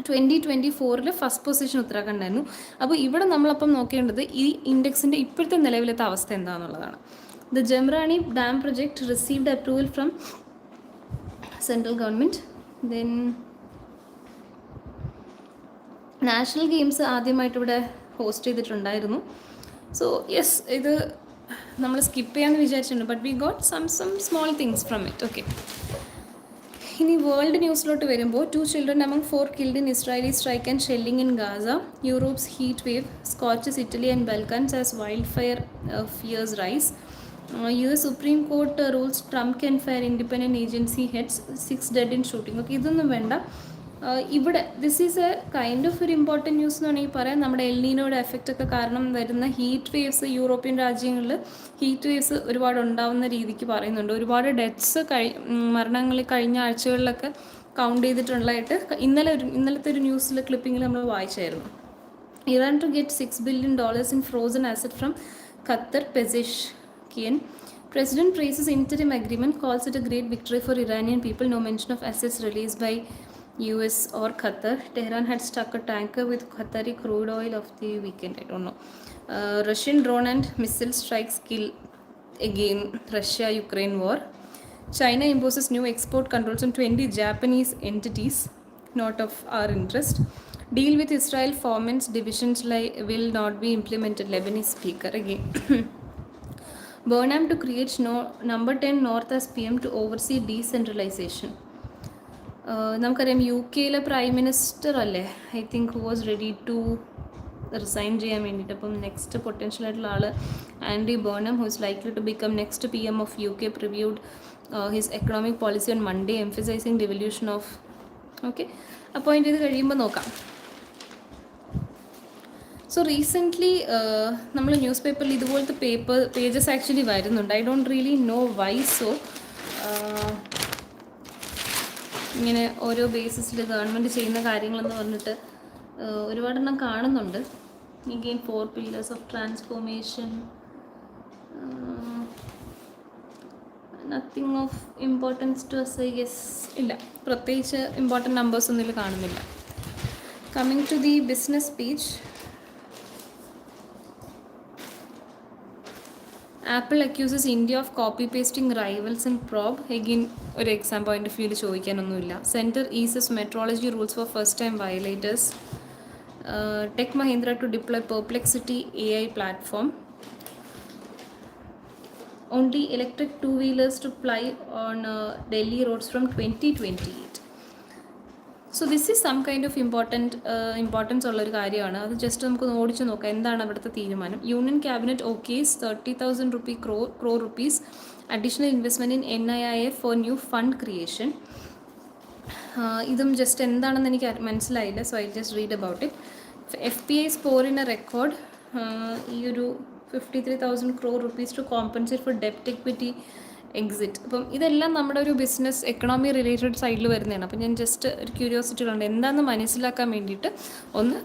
2024 ഫസ്റ്റ് പൊസിഷൻ ഉത്തരാഖണ്ഡായിരുന്നു. അപ്പോൾ ഇവിടെ നമ്മളപ്പം നോക്കേണ്ടത് ഈ ഇൻഡെക്സിൻ്റെ ഇപ്പോഴത്തെ നിലവിലത്തെ അവസ്ഥ എന്താണെന്നുള്ളതാണ്. The Jamrani dam project received approval from central government. Then national games ആദ്യമായിട്ട് ഇവിടെ ഹോസ്റ്റ് ചെയ്തിട്ടുണ്ടായിരുന്നു. സോ യെസ്, ഇത് നമ്മൾ സ്കിപ്പ് ചെയ്യാമെന്ന് വിചാരിച്ചിട്ടുണ്ട്, but we got some small things from it. Okay, ഇനി വേൾഡ് ന്യൂസിലോട്ട് വരുമ്പോൾ 2 children among 4 killed in Israeli strike and shelling in Gaza. Europe's heat wave scorches Italy and Balkans as wildfire fears rise. US Supreme Court rules Trump can fire independent agency heads, 6 dead in shooting. Okay, ഇതൊന്നും വേണ്ട. ഇവിടെ this is A kind of ഒരു ഇമ്പോർട്ടൻറ്റ് ന്യൂസ് എന്ന് വേണമെങ്കിൽ പറയാം. നമ്മുടെ എൽനീനോയുടെ എഫക്റ്റ് ഒക്കെ കാരണം വരുന്ന ഹീറ്റ് വേവ്സ്, യൂറോപ്യൻ രാജ്യങ്ങളിൽ ഹീറ്റ് വേവ്സ് ഒരുപാട് ഉണ്ടാവുന്ന രീതിക്ക് പറയുന്നുണ്ട്. ഒരുപാട് ഡെത്ത്സ് മരണങ്ങൾ കഴിഞ്ഞ ആഴ്ചകളിലൊക്കെ കൗണ്ട് ചെയ്തിട്ടുള്ളതായിട്ട് ഇന്നലത്തെ ഒരു ന്യൂസിൽ ക്ലിപ്പിങ്ങിൽ നമ്മൾ വായിച്ചായിരുന്നു. Iran to get $6 billion in frozen asset from Qatar Pezeshkian. President praises interim agreement, calls it a great victory for Iranian people. No mention of assets released by US or Qatar. Tehran had struck a tanker with Qatari crude oil of the weekend. I don't know. Russian drone and missile strikes kill again Russia-Ukraine war. China imposes new export controls on 20 Japanese entities not of our interest. Deal with Israel formants, divisions will not be implemented. Lebanese speaker again. Burnham to create number 10 North as PM to oversee decentralization. നമുക്കറിയാം UK പ്രൈം മിനിസ്റ്റർ അല്ലേ, I think who was ready to resign ചെയ്യാൻ വേണ്ടിയിട്ട്. അപ്പം നെക്സ്റ്റ് പൊട്ടൻഷ്യൽ ആയിട്ടുള്ള ആൾ Andy Burnham, who is likely to become next PM of UK, previewed his economic policy on Monday, emphasising devolution of. Okay, appoint ചെയ്ത് കഴിയുമ്പോൾ നോക്കാം. സോ റീസെൻ്റ്ലി നമ്മൾ ന്യൂസ് പേപ്പറിൽ ഇതുപോലത്തെ പേജസ് ആക്ച്വലി വരുന്നുണ്ട്. I don't really know why so. ഇങ്ങനെ ഓരോ ബേസിസിൽ ഗവൺമെൻറ് ചെയ്യുന്ന കാര്യങ്ങളെന്ന് പറഞ്ഞിട്ട് ഒരുപാടെണ്ണം കാണുന്നുണ്ട്. Again 4 pillars of transformation, nothing of importance to us I guess. ഇല്ല, പ്രത്യേകിച്ച് ഇമ്പോർട്ടൻറ്റ് നമ്പേഴ്സ് ഒന്നും ഇതിൽ കാണുന്നില്ല. Coming to the business page, Apple accuses India of copy pasting rivals in probe. Again ഒരു എക്സാം പോയിന്റ് ഓഫ് വ്യൂവിൽ ചോദിക്കാനൊന്നുമില്ല. Centre eases metrology rules for first time violators. Tech Mahindra to deploy Perplexity AI platform. Only electric two-wheelers to ply on Delhi roads from 2028. So this is some kind of importance ഉള്ളൊരു കാര്യമാണ്. അത് ജസ്റ്റ് നമുക്ക് ഓടിച്ച് നോക്കാം എന്താണ് അവിടുത്തെ തീരുമാനം. Union cabinet okays 30,000 crore rupees additional investment in NIIF for new fund creation. ഇതും ജസ്റ്റ് എന്താണെന്ന് എനിക്ക് മനസ്സിലായില്ല. So I just read about it. FPI score in a record ഈ ഒരു 53,000 crore rupees to compensate for ഡെപ്റ്റ് എക്വിറ്റി എക്സിറ്റ്. അപ്പം ഇതെല്ലാം നമ്മുടെ ഒരു ബിസിനസ് എക്കണോമി റിലേറ്റഡ് സൈഡിൽ വരുന്നതാണ്. അപ്പം ഞാൻ ജസ്റ്റ് ഒരു ക്യൂരിയോസിറ്റി ഉള്ളത് എന്താണെന്ന് മനസ്സിലാക്കാൻ വേണ്ടിയിട്ട് ഒന്ന്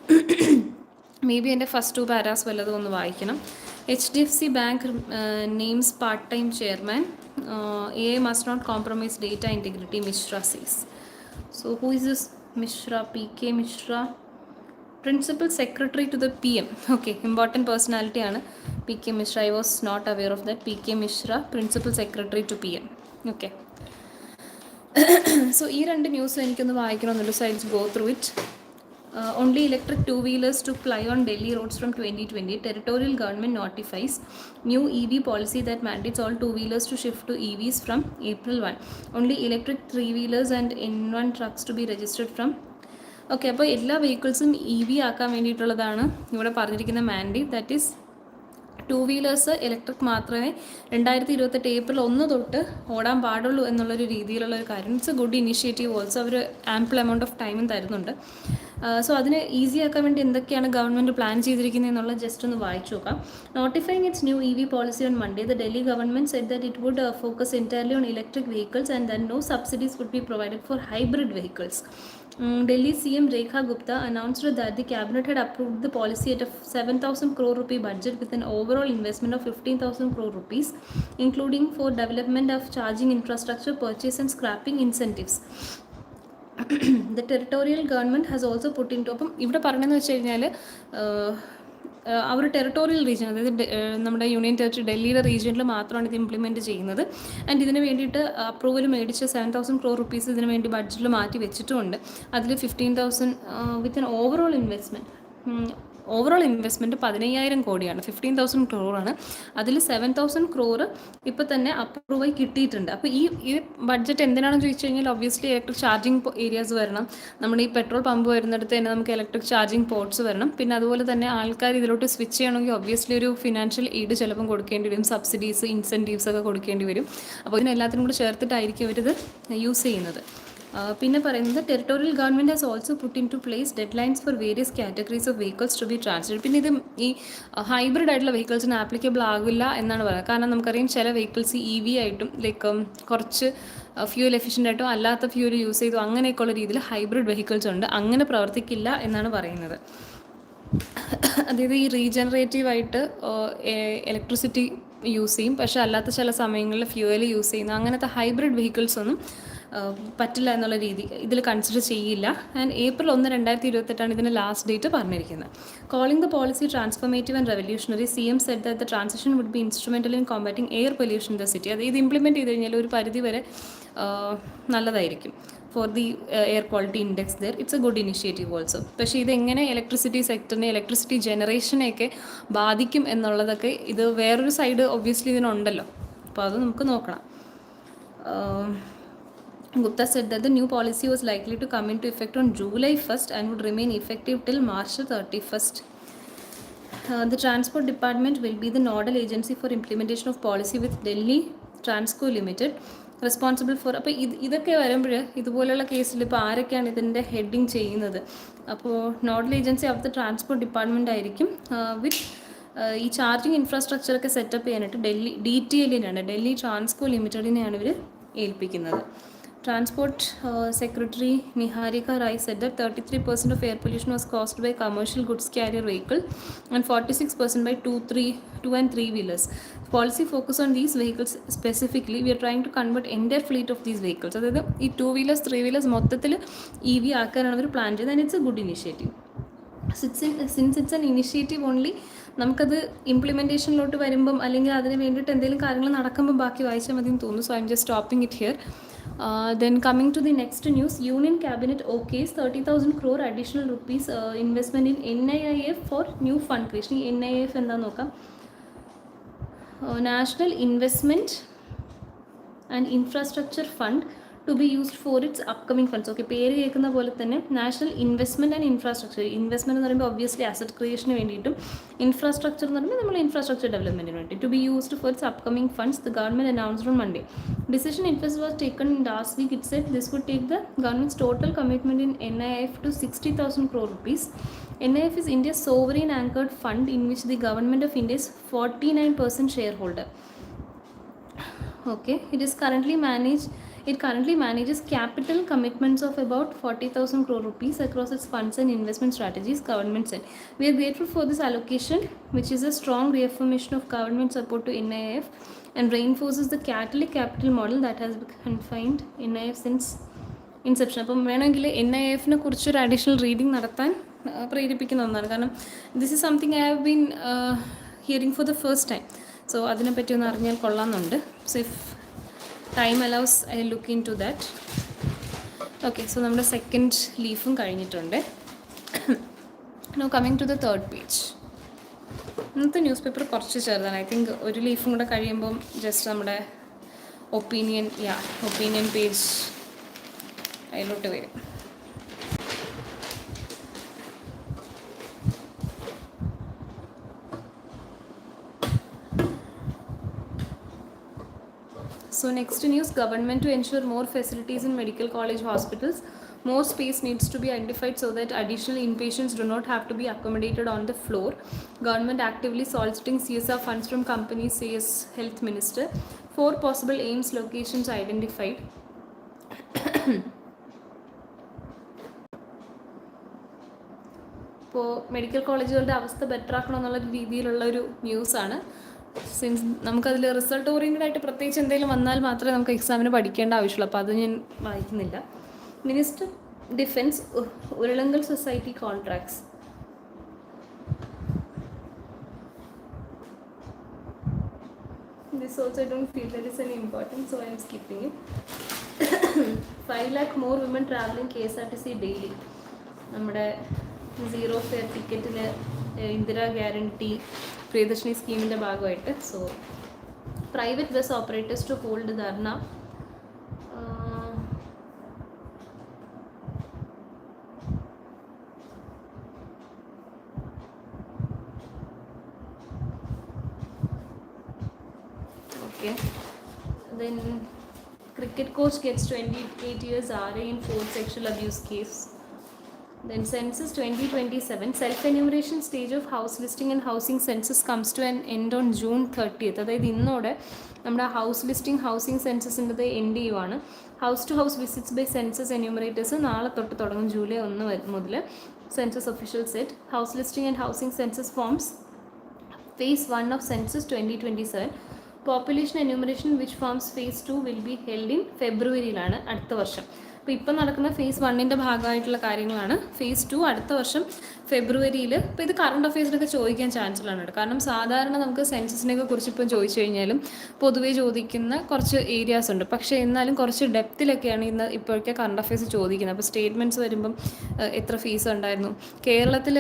മേ ബി എൻ്റെ ഫസ്റ്റ് 2 പാരാസ് വല്ലതും ഒന്ന് വായിക്കണം. HDFC bank names part time chairman. AI must not compromise data integrity, Mishra says. So who is this Mishra? PK Mishra, Principal Secretary to the PM. Okay, important personality ആണ് PK Mishra. I was not aware of that. PK Mishra, Principal Secretary to PM. Okay. So ഈ 2 ന്യൂസ് എനിക്കൊന്ന് വായിക്കണമെന്നുണ്ട്. So I'll go through it. Only electric two-wheelers to ply on Delhi roads from 2020. Territorial government notifies new EV policy that mandates all two-wheelers to shift to EVs from April 1. Only electric three-wheelers and N1 trucks to be registered from. Okay, അപ്പോൾ എല്ലാ വെഹിക്കിൾസും EV ആക്കാൻ വേണ്ടിയിട്ടുള്ളതാണ് ഇവിടെ പറഞ്ഞിരിക്കുന്ന mandate. That is 2 wheelers electric മാത്രമേ 2028 ഏപ്രിൽ 1 തൊട്ട് ഓടാൻ പാടുള്ളൂ എന്നുള്ളൊരു രീതിയിലുള്ളൊരു കാര്യം. It's a good initiative also. അവർ ആംപിൾ എമൗണ്ട് ഓഫ് ടൈമും തരുന്നുണ്ട്. സോ അതിന് ഈസി ആക്കാൻ വേണ്ടി എന്തൊക്കെയാണ് ഗവൺമെൻറ് പ്ലാൻ ചെയ്തിരിക്കുന്നത് എന്നുള്ളത് ജസ്റ്റ് ഒന്ന് വായിച്ചു നോക്കാം. Notifying its new EV policy on Monday, the Delhi government said that it would focus entirely on electric vehicles and that no subsidies would be provided for hybrid vehicles. Delhi CM Rekha Gupta announced that the cabinet had approved the policy at a 7,000 crore rupee budget with an overall investment of 15,000 crore rupees, including for development of charging infrastructure, purchase and scrapping incentives. The territorial government has also put into, അപ്പം ഇവിടെ പറഞ്ഞതെന്ന് വെച്ച് കഴിഞ്ഞാൽ ആ ഒരു ടെറിട്ടോറിയൽ റീജിയൻ, അതായത് നമ്മുടെ യൂണിയൻ ടെറിട്ടറി ഡൽഹിയുടെ റീജിയനിൽ മാത്രമാണ് ഇത് ഇംപ്ലിമെൻറ്റ് ചെയ്യുന്നത്. ആൻഡ് ഇതിന് വേണ്ടിയിട്ട് അപ്രൂവൽ മേടിച്ച് 7,000 crore rupees ഇതിന് വേണ്ടി ബഡ്ജറ്റിൽ മാറ്റി വെച്ചിട്ടുമുണ്ട്. അതിൽ 15,000 വിത്ത് എൻ ഓവറോൾ ഇൻവെസ്റ്റ്മെൻറ്റ് 15,000 കോടിയാണ്. 15,000 crore. അതിൽ 7,000 crore ഇപ്പോൾ തന്നെ അപ്രൂവായി കിട്ടിയിട്ടുണ്ട്. അപ്പോൾ ഈ ബഡ്ജറ്റ് എന്തിനാണെന്ന് ചോദിച്ചു കഴിഞ്ഞാൽ ഒബ്വിയസ്ലി ഇലക്ട്രിക് ചാർജിങ് ഏരിയാസ് വരണം. നമ്മുടെ ഈ പെട്രോൾ പമ്പ് വരുന്നിടത്ത് തന്നെ നമുക്ക് ഇലക്ട്രിക് ചാർജിങ് പോർട്ട്സ് വരണം. പിന്നെ അതുപോലെ തന്നെ ആൾക്കാർ ഇതിലോട്ട് സ്വിച്ച് ചെയ്യണമെങ്കിൽ ഒബ്വിയസ്ലി ഒരു ഫിനാൻഷ്യൽ എയ്ഡ് ചിലപ്പം കൊടുക്കേണ്ടി വരും, സബ്സിഡീസ് ഇൻസെൻറ്റീവ്സ് ഒക്കെ കൊടുക്കേണ്ടി വരും. അപ്പോൾ ഇതിനെല്ലാത്തിനും കൂടി ചേർത്തിട്ടായിരിക്കും അവരിത് യൂസ് ചെയ്യുന്നത്. പിന്നെ പറയുന്നത് territorial government has also put into place deadlines for various categories of vehicles to be transferred. പിന്നെ ഇത് ഈ ഹൈബ്രിഡ് ആയിട്ടുള്ള വെഹിക്കിൾസിന് ആപ്ലിക്കബിൾ ആകില്ല എന്നാണ് പറയുന്നത്. കാരണം നമുക്കറിയാം ചില വെഹിക്കിൾസ് EV ആയിട്ടും ലൈക്ക് കുറച്ച് ഫ്യൂൽ എഫിഷ്യൻ്റ് ആയിട്ടും അല്ലാത്ത ഫ്യൂൽ യൂസ് ചെയ്തു അങ്ങനെയൊക്കെയുള്ള രീതിയിൽ ഹൈബ്രിഡ് വെഹിക്കിൾസ് ഉണ്ട്. അങ്ങനെ പ്രവർത്തിക്കില്ല എന്നാണ് പറയുന്നത്. അതായത് ഈ റീജനറേറ്റീവായിട്ട് ഇലക്ട്രിസിറ്റി യൂസ് ചെയ്യും, പക്ഷേ അല്ലാത്ത ചില സമയങ്ങളിൽ ഫ്യൂവൽ യൂസ് ചെയ്യുന്ന അങ്ങനത്തെ ഹൈബ്രിഡ് വെഹിക്കിൾസ് ഒന്നും പറ്റില്ല എന്നുള്ള രീതി ഇതിൽ കൺസിഡർ ചെയ്യില്ല. ആൻഡ് April 1, 2028 ഇതിൻ്റെ ലാസ്റ്റ് ഡേറ്റ് പറഞ്ഞിരിക്കുന്നത്. Calling the policy transformative and revolutionary, CM said that the transition would be instrumental in combating air pollution in the city. അത് ഇത് ഇംപ്ലിമെൻറ്റ് ചെയ്ത് കഴിഞ്ഞാൽ ഒരു പരിധി വരെ നല്ലതായിരിക്കും for the air quality index ദർ. It's a good initiative also. പക്ഷേ ഇതെങ്ങനെ ഇലക്ട്രിസിറ്റി സെക്ടറിനെ ഇലക്ട്രിസിറ്റി ജനറേഷനെയൊക്കെ ബാധിക്കും എന്നുള്ളതൊക്കെ ഇത് വേറൊരു സൈഡ് ഒബ്വിയസ്ലി ഇതിനുണ്ടല്ലോ. അപ്പോൾ അത് നമുക്ക് നോക്കണം. Gupta said that the new policy was likely to come into effect on July 1st and would remain effective till March 31st. The Transport Department will be the nodal agency for implementation of policy with Delhi Transco Limited responsible for. അപ്പോൾ ഇതൊക്കെ വരുമ്പോൾ ഇതുപോലെയുള്ള കേസിൽ ഇപ്പോൾ ആരൊക്കെയാണ് ഇതിൻ്റെ ഹെഡിങ് ചെയ്യുന്നത്? അപ്പോൾ നോഡൽ ഏജൻസി അവിടുത്തെ ട്രാൻസ്പോർട്ട് ഡിപ്പാർട്ട്മെൻ്റ് ആയിരിക്കും. വിത്ത് ഈ ചാർജിങ് ഇൻഫ്രാസ്ട്രക്ചറൊക്കെ സെറ്റപ്പ് ചെയ്യാനായിട്ട് ഡൽഹി ട്രാൻസ്കോ ലിമിറ്റഡിനെയാണ് ഇവർ ഏൽപ്പിക്കുന്നത്. Transport Secretary Niharika Rai said that 33% of air pollution was caused by commercial goods carrier vehicle and 46% by 2 and 3 wheelers. Policy focus on these vehicles specifically. We are trying to convert entire fleet of these vehicles. അതായത് ഈ 2 wheelers 3 wheelers മൊത്തത്തിൽ EV ആക്കാനാണ് അവർ പ്ലാൻ ചെയ്തത്. And it's a good initiative. Since it's an initiative only, നമുക്കത് ഇംപ്ലിമെൻറ്റേഷനിലോട്ട് വരുമ്പം അല്ലെങ്കിൽ അതിന് വേണ്ടിയിട്ട് എന്തെങ്കിലും കാര്യങ്ങൾ നടക്കുമ്പോൾ ബാക്കി വായിച്ചാൽ മതി എന്ന് തോന്നുന്നു. So I am just stopping it here. Then coming to the next news, Union Cabinet okays 30,000 crore additional rupees investment in NIIF for new fund creation. NIIF എന്താന്ന് നോക്കാം. National Investment and Infrastructure Fund to be used for its upcoming funds. Okay, പേര് കേൾക്കുന്ന പോലെ തന്നെ national investment and infrastructure. Investment എന്ന് പറയുമ്പോൾ ഒബ്വിയസ്ലി അസറ്റ് ക്രിയേഷന് വേണ്ടിയിട്ടും, ഇൻഫ്രാസ്ട്രക്ചർ എന്ന് പറയുമ്പോൾ നമ്മൾ ഇൻഫ്രാസ്ട്രക്ചർ ഡെവലപ്മെൻറ്റിന് വേണ്ടി. To be used for its upcoming funds, the government announced on Monday. Decision interest was taken in last week. It said this would take the government's total commitment in NIIF to 60,000 crore rupees. NIIF is India's sovereign anchored fund in which the government of India is 49% shareholder. Okay, it currently manages capital commitments of about 40,000 crore rupees across its funds and investment strategies, government said. We are grateful for this allocation, which is a strong reaffirmation of government support to NIIF and reinforces the Catholic capital model that has confined NIIF since inception. അപ്പം വേണമെങ്കിൽ NIIFനെ കുറിച്ചൊരു അഡീഷണൽ റീഡിംഗ് നടത്താൻ പ്രേരിപ്പിക്കുന്ന ഒന്നാണ്. കാരണം this is something I have been hearing for the first time. So അതിനെപ്പറ്റി ഒന്ന് അറിഞ്ഞാൽ കൊള്ളാമെന്നുണ്ട്. So if time allows I look into that. Okay, so നമ്മുടെ സെക്കൻഡ് ലീഫും കഴിഞ്ഞിട്ടുണ്ട്. Now coming to the third page. ഇന്നത്തെ ന്യൂസ് പേപ്പർ കുറച്ച് ചെറുതാണ്. ഐ തിങ്ക് ഒരു ലീഫും കൂടെ കഴിയുമ്പം ജസ്റ്റ് നമ്മുടെ ഒപ്പീനിയൻ പേജ് അതിലോട്ട് വരും. So next news, government to ensure more facilities in medical college hospitals. More space needs to be identified so that additional inpatients do not have to be accommodated on the floor. Government actively soliciting CSR funds from companies, says Health Minister. 4 possible AIIMS locations identified. ഇപ്പോൾ മെഡിക്കൽ കോളേജുകളുടെ അവസ്ഥ ബെറ്റർ ആക്കണം എന്നുള്ള രീതിയിലുള്ള ഒരു ന്യൂസാണ്. സിൻസ് നമുക്കതിൽ റിസൾട്ട് ഓറിയൻറ്റഡ് ആയിട്ട് പ്രത്യേകിച്ച് എന്തെങ്കിലും വന്നാൽ മാത്രമേ നമുക്ക് എക്സാമിന് പഠിക്കേണ്ട ആവശ്യമുള്ളൂ. അപ്പോൾ അത് ഞാൻ വായിക്കുന്നില്ല. Minister defence Uralungal society contracts. This also I don't feel that is any important, so I am skipping it. 5 lakh more women traveling KSRTC daily. നമ്മുടെ സീറോ ഫെയർ ടിക്കറ്റിൽ ഇന്ദിരാ ഗ്യാരണ്ടി പ്രിയദർശിനി സ്കീമിൻ്റെ ഭാഗമായിട്ട്. So private bus operators to hold dharna. Okay. Then cricket coach gets 28 years RA in 4th sexual abuse case. Then census 2027, self-enumeration stage of house listing and housing census comes to an end on June 30th. അതായത് ഇന്നോടെ നമ്മുടെ ഹൗസ് ലിസ്റ്റിംഗ് ഹൗസിംഗ് സെൻസസിൻ്റെ എൻഡ് ചെയ്യുവാണ്. House to house visits by census enumerators നാളെ തൊട്ട് തുടങ്ങും, ജൂലൈ 1 മുതൽ. Census official set house listing and housing census forms phase 1 of census 2027. Population enumeration which forms phase 2 will be held in ഫെബ്രുവരിയിലാണ് അടുത്ത വർഷം. അപ്പോൾ ഇപ്പം നടക്കുന്ന phase 1ൻ്റെ ഭാഗമായിട്ടുള്ള കാര്യങ്ങളാണ്. phase 2 അടുത്ത വർഷം ഫെബ്രുവരിയിൽ. ഇപ്പോൾ ഇത് കറണ്ട് അഫയേഴ്സിനൊക്കെ ചോദിക്കാൻ ചാൻസ് ഉള്ളതാണ്. കാരണം സാധാരണ നമുക്ക് സെൻസസിനെയൊക്കെ കുറിച്ച് ഇപ്പം ചോദിച്ചു കഴിഞ്ഞാലും പൊതുവേ ചോദിക്കുന്ന കുറച്ച് ഏരിയാസ് ഉണ്ട്. പക്ഷേ എന്നാലും കുറച്ച് ഡെപ്തിലൊക്കെയാണ് ഇന്ന് ഇപ്പോഴൊക്കെ കറണ്ട് അഫയേഴ്സ് ചോദിക്കുന്നത്. അപ്പോൾ സ്റ്റേറ്റ്മെൻറ്റ്സ് വരുമ്പം എത്ര ഫീസ് ഉണ്ടായിരുന്നു, കേരളത്തിൽ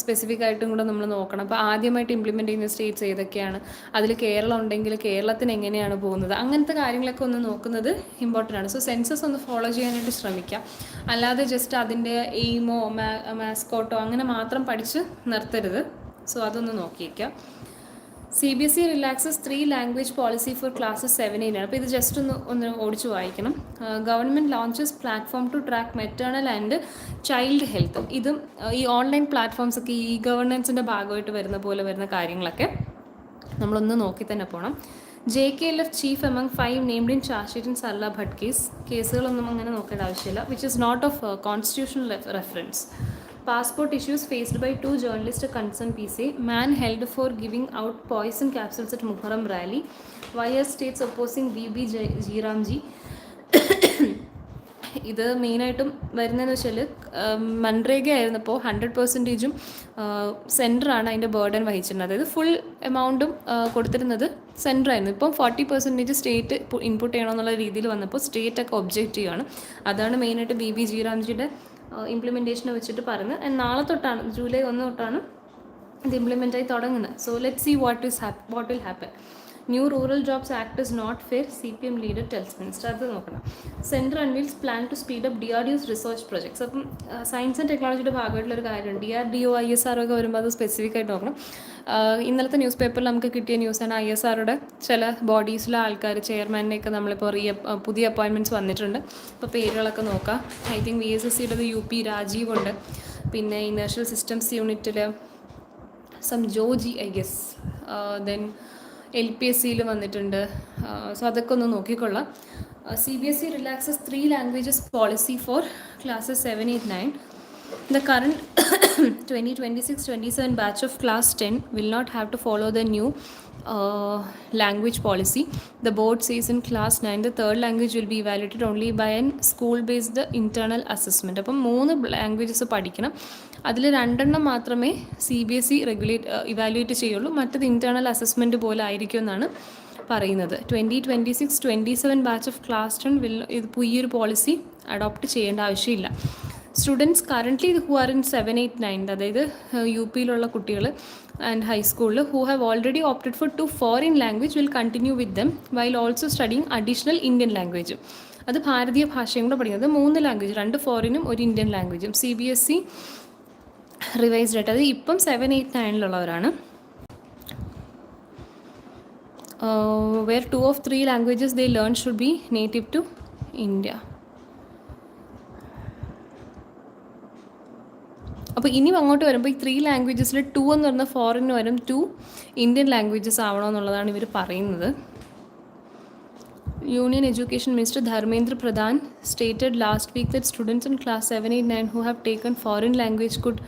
സ്പെസിഫിക് ആയിട്ടും കൂടെ നമ്മൾ നോക്കണം. അപ്പോൾ ആദ്യമായിട്ട് ഇംപ്ലിമെൻറ്റ് ചെയ്യുന്ന സ്റ്റേറ്റ്സ് ഏതൊക്കെയാണ്, അതിൽ കേരളം ഉണ്ടെങ്കിൽ കേരളത്തിന് എങ്ങനെയാണ് പോകുന്നത്, അങ്ങനത്തെ കാര്യങ്ങളൊക്കെ ഒന്ന് നോക്കുന്നത് ഇമ്പോർട്ടൻ്റ് ആണ്. സോ സെൻസസ് ഒന്ന് ഫോളോ ചെയ്യാനായിട്ട് ശ്രമിക്കാം. അല്ലാതെ ജസ്റ്റ് അതിൻ്റെ എയിമോ മാസ്കോട്ടോ അങ്ങനെ മാത്രം പഠിച്ച് നിർത്തരുത്. സോ അതൊന്ന് നോക്കിയേക്കാം. CBSE relaxes 3 language policy for classes 7-8 ആണ്. അപ്പോൾ ഇത് ജസ്റ്റ് ഒന്ന് ഓടിച്ച് വായിക്കണം. Government launches platform to track maternal and child health. ഇതും ഈ ഓൺലൈൻ പ്ലാറ്റ്ഫോംസ് ഒക്കെ ഈ ഗവേണൻസിൻ്റെ ഭാഗമായിട്ട് വരുന്ന കാര്യങ്ങളൊക്കെ നമ്മളൊന്ന് നോക്കി തന്നെ പോകണം. JKLF chief among 5 named in charge sheet in Sarla Bhat കേസുകളൊന്നും അങ്ങനെ നോക്കേണ്ട ആവശ്യമില്ല, which is not of constitutional reference. Passport issues faced by 2 journalists concerned PSC. Man held for giving out poison capsules at Muharram rally. YS states opposing VB Jiramji. ഇത് മെയിനായിട്ടും വരുന്നതെന്ന് വെച്ചാൽ മൻരേഗ ആയിരുന്നപ്പോൾ 100%ഉം സെൻറ്ററാണ് അതിൻ്റെ ബേർഡൻ വഹിച്ചിരുന്നത്. അതായത് ഫുൾ എമൗണ്ടും കൊടുത്തിരുന്നത് സെൻറ്ററായിരുന്നു. ഇപ്പം 40% സ്റ്റേറ്റ് ഇൻപുട്ട് ചെയ്യണമെന്നുള്ള രീതിയിൽ വന്നപ്പോൾ സ്റ്റേറ്റൊക്കെ ഒബ്ജക്റ്റ് ചെയ്യുകയാണ്. അതാണ് മെയിനായിട്ട് BB ജിറാംജിയുടെ ഇംപ്ലിമെൻറ്റേഷനെ വെച്ചിട്ട് പറയുന്നത്. നാളെ തൊട്ടാണ്, ജൂലൈ 1 തൊട്ടാണ് ഇത് ഇംപ്ലിമെൻ്റ് ആയി തുടങ്ങുന്നത്. So let see what will happen. New rural jobs act is not fair, CPM leader tells minister. അത് നോക്കണം. Centre unveils plan to speed up DRDO's research projects. അപ്പം സയൻസ് ആൻഡ് ടെക്നോളജിയുടെ ഭാഗമായിട്ടുള്ളൊരു കാര്യമുണ്ട്. DRDO ISR ഒക്കെ വരുമ്പോൾ അത് സ്പെസിഫിക് ആയിട്ട് നോക്കണം. ഇന്നലത്തെ ന്യൂസ് പേപ്പറിൽ നമുക്ക് കിട്ടിയ ന്യൂസാണ് ISRയുടെ ചില ബോഡീസിലെ ആൾക്കാർ, ചെയർമാനെയൊക്കെ നമ്മളിപ്പോൾ പുതിയ അപ്പോയിൻമെൻറ്റ്സ് വന്നിട്ടുണ്ട്. അപ്പോൾ പേരുകളൊക്കെ നോക്കാം. ഐ തിങ്ക് VSSCയുടെ UP രാജീവ് ഉണ്ട്. പിന്നെ ഇനേർഷ്യൽ സിസ്റ്റംസ് യൂണിറ്റിൽ ജോജി ഐ ഗെസ്. ദെൻ LPSCയിൽ വന്നിട്ടുണ്ട്. സോ അതൊക്കെ ഒന്ന് നോക്കിക്കൊള്ളാം. CBSE relaxes 3 languages policy for classes 7, 8, 9. The current 2026-27 batch of class 10 will not have to follow the new language policy. The board says in class 9 the third language will be evaluated only by an school-based internal assessment. അപ്പം 3 ലാംഗ്വേജസ് പഠിക്കണം. അതിൽ 2 മാത്രമേ CBSE ഇവാലുവേറ്റ് ചെയ്യുള്ളൂ. മറ്റത് ഇൻറ്റേർണൽ അസസ്മെൻറ്റ് പോലെ ആയിരിക്കും എന്നാണ് പറയുന്നത്. 2026-27 ബാച്ച് ഓഫ് ക്ലാസ് 10 ഇപ്പോൾ ഈ ഒരു പോളിസി അഡോപ്റ്റ് ചെയ്യേണ്ട ആവശ്യമില്ല. Students currently who are in 7, 8, 9, അതായത് UPയിലുള്ള കുട്ടികൾ ആൻഡ് ഹൈസ്കൂളിൽ who have already opted for 2 foreign language will continue with them while also studying additional Indian ലാംഗ്വേജും. അത് ഭാരതീയ ഭാഷയും കൂടെ പഠിക്കുന്നത്. 3 ലാംഗ്വേജ്, 2 ഫോറിനും 1 ഇന്ത്യൻ ലാംഗ്വേജും. CBSE റിവൈസ്ഡ് ആയിട്ട് അത് ഇപ്പം 7, 8, 9 where 2 of 3 languages they learn should be native to India. അപ്പോൾ ഇനി അങ്ങോട്ട് വരുമ്പോൾ ഈ 3 ലാംഗ്വേജസിൽ 2 എന്ന് പറഞ്ഞാൽ ഫോറിന് വരും, 2 ഇന്ത്യൻ ലാംഗ്വേജസ് ആവണമെന്നുള്ളതാണ് ഇവർ പറയുന്നത്. Union education minister Dharmendra Pradhan stated last week that students in class 7, 8, 9 who have taken foreign language could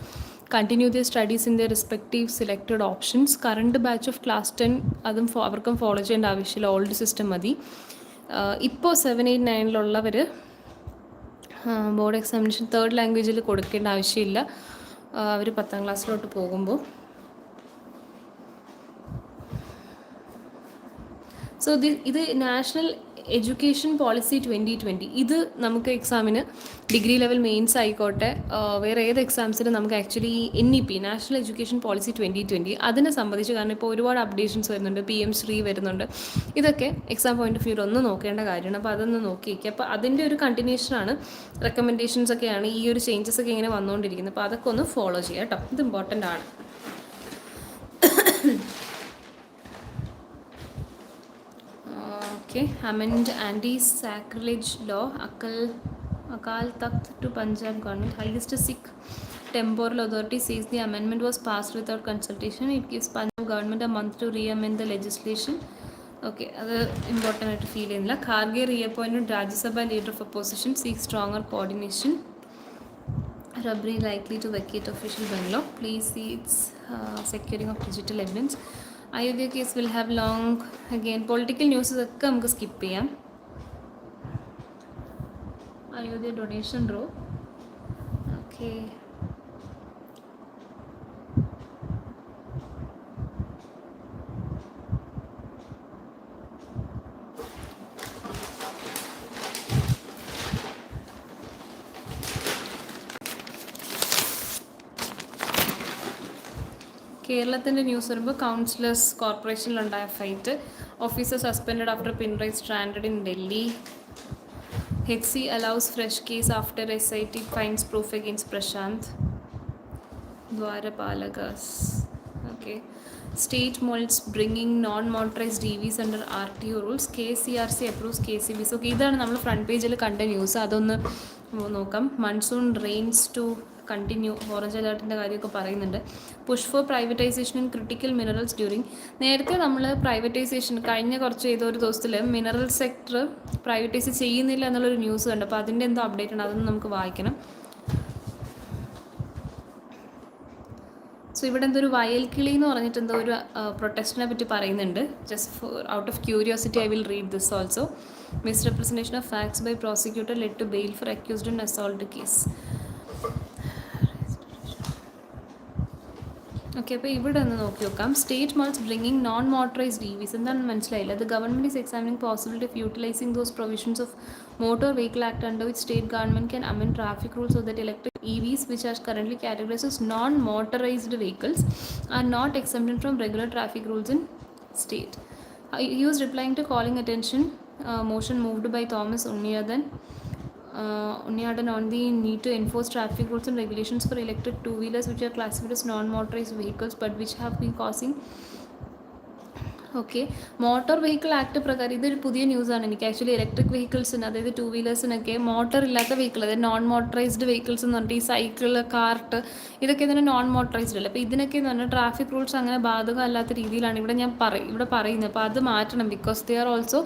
continue their studies in their respective selected options. Current batch of class 10 അതും അവർക്കും ഫോളോ ചെയ്യേണ്ട ആവശ്യമില്ല, ഓൾഡ് സിസ്റ്റം മതി. ഇപ്പോൾ 7, 8, 9 ബോർഡ് എക്സാമിനേഷൻ 3rd ലാംഗ്വേജിൽ കൊടുക്കേണ്ട ആവശ്യമില്ല അവർ 10ാം ക്ലാസ്സിലോട്ട് പോകുമ്പോൾ. സോ ഇത് നാഷണൽ എഡ്യൂക്കേഷൻ പോളിസി 2020. ഇത് നമുക്ക് എക്സാമിന് ഡിഗ്രി ലെവൽ മെയിൻസ് ആയിക്കോട്ടെ വേറെ ഏത് എക്സാംസിന് നമുക്ക് ആക്ച്വലി ഈ NEP നാഷണൽ എഡ്യൂക്കേഷൻ പോളിസി 2020 അതിനെ സംബന്ധിച്ച്, കാരണം ഇപ്പോൾ ഒരുപാട് അപ്ഡേഷൻസ് വരുന്നുണ്ട്, PM ശ്രീ വരുന്നുണ്ട്, ഇതൊക്കെ എക്സാം പോയിന്റ് ഓഫ് വ്യൂ ഒന്ന് നോക്കേണ്ട കാര്യമാണ്. അപ്പോൾ അതൊന്ന് നോക്കിയേക്കുക. അപ്പോൾ അതിൻ്റെ ഒരു കണ്ടിന്യൂഷനാണ്, റെക്കമെൻഡേഷൻസ് ഒക്കെയാണ് ഈ ഒരു ചേഞ്ചസ് ഒക്കെ ഇങ്ങനെ വന്നുകൊണ്ടിരിക്കുന്നത്. അപ്പോൾ അതൊക്കെ ഒന്ന് ഫോളോ ചെയ്യുക കേട്ടോ, ഇത് ഇമ്പോർട്ടൻ്റ് ആണ്. Okay, amend anti-sacrilege law, Akal Takht to Punjab government. Highest Sikh temporal authority says the amendment was passed without consultation. It gives Punjab government a month to re-amend the legislation. Okay, അത് ഇമ്പോർട്ടൻ്റ് ആയിട്ട് ഫീൽ ചെയ്യുന്നില്ല. Kharge reappointed Rajya leader of opposition seeks stronger coordination. Rabri likely to vacate official Bangalore. Please see its securing of digital evidence. Ayodhya case will have long, again political news ഒക്കെ നമുക്ക് സ്കിപ്പ് ചെയ്യാം. Ayodhya donation row. Okay. കേരളത്തിൻ്റെ ന്യൂസ് വരുമ്പോൾ കൗൺസിലേഴ്സ് കോർപ്പറേഷനിലുണ്ടായ ഫൈറ്റ്, ഓഫീസർ സസ്പെൻഡഡ് ആഫ്റ്റർ പിൻറൈറ്റ് stranded in Delhi. HC allows fresh case after SIT finds proof against Prashant. Dwarapalagas. Okay. State molds bringing non-motorized EVs under RTO rules. KCRC approves KCBs. Okay, ഇതാണ് നമ്മൾ ഫ്രണ്ട് പേജിൽ കണ്ട ന്യൂസ്. അതൊന്ന് നോക്കാം. Monsoon rains to continue. Orange അലേർട്ടിൻ്റെ കാര്യമൊക്കെ പറയുന്നുണ്ട്. Push for privatisation in critical minerals during. നേരത്തെ നമ്മൾ പ്രൈവറ്റൈസേഷൻ കഴിഞ്ഞ കുറച്ച് ഒരു ദിവസത്തിൽ മിനറൽ സെക്ടർ പ്രൈവറ്റൈസ് ചെയ്യുന്നില്ല എന്നുള്ളൊരു ന്യൂസ് കണ്ടു. അപ്പോൾ അതിൻ്റെ എന്തോ അപ്ഡേറ്റ് ഉണ്ട്, അതൊന്ന് നമുക്ക് വായിക്കണം. സോ ഇവിടെ എന്തൊരു വയൽക്കിളി എന്ന് പറഞ്ഞിട്ട് എന്തോ ഒരു പ്രൊട്ടസ്റ്റിനെ പറ്റി പറയുന്നുണ്ട്. Just for out of curiosity I will read this also. Misrepresentation of facts by prosecutor led to bail for accused in assault case. Okay, അപ്പോൾ ഇവിടെ ഒന്ന് നോക്കി നോക്കാം. State mulls bringing non motorised EVs. എന്താണെന്ന് മനസ്സിലായില്ല. The government is examining possibility of utilising those provisions of motor vehicle act under which state government can amend traffic rules so that electric EVs which are currently categorized as non-motorized vehicles are not exempted from regular traffic rules in state. He was replying to calling attention motion moved by Thomas Unniyadan on the need to enforce traffic rules and regulations for electric two-wheelers which are classified as non-motorized vehicles but which have been causing. Okay, motor vehicle act പ്രകാരം ഇതൊരു പുതിയ ന്യൂസാണ് എനിക്ക്. ആക്ച്വലി ഇലക്ട്രിക് വെഹിക്കിൾസിന്, അതായത് ടു വീലേഴ്സിനൊക്കെ മോട്ടോർ ഇല്ലാത്ത വെഹിക്കിൾ, അതായത് നോൺ മോട്ടറൈസ്ഡ് വെഹിക്കിൾസ് എന്ന് പറഞ്ഞിട്ട് ഈ സൈക്കിൾ, കാർട്ട്, ഇതൊക്കെ തന്നെ നോൺ മോട്ടറൈസ്ഡ് അല്ല. അപ്പോൾ ഇതിനൊക്കെ എന്ന് പറഞ്ഞാൽ ട്രാഫിക് റൂൾസ് അങ്ങനെ ബാധകമല്ലാത്ത രീതിയിലാണ് ഇവിടെ ഇവിടെ പറയുന്നത്. അപ്പോൾ അത് മാറ്റണം. Because they are also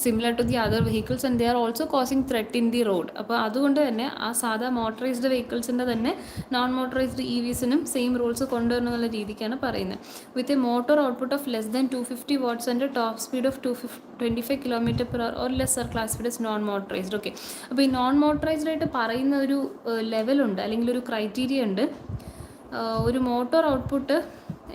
similar to the other vehicles and they are also causing threat in the road. അപ്പോൾ അതുകൊണ്ട് തന്നെ ആ സാധാ മോട്ടറൈസ്ഡ് വെഹിക്കിൾസിൻ്റെ തന്നെ നോൺ മോട്ടറൈസ്ഡ് EVസിനും സെയിം റൂൾസ് കൊണ്ടുവരണം എന്നുള്ള രീതിക്കാണ് പറയുന്നത്. With a motor output of less than 250 watts and a top speed of 25 km/h or less are classified as non-motorized. Okay, അപ്പോൾ ഈ നോൺ മോട്ടറൈസ്ഡ് ആയിട്ട് പറയുന്ന ഒരു ലെവലുണ്ട്, അല്ലെങ്കിൽ ഒരു ക്രൈറ്റീരിയ ഉണ്ട്. ഒരു മോട്ടോർ ഔട്ട്പുട്ട്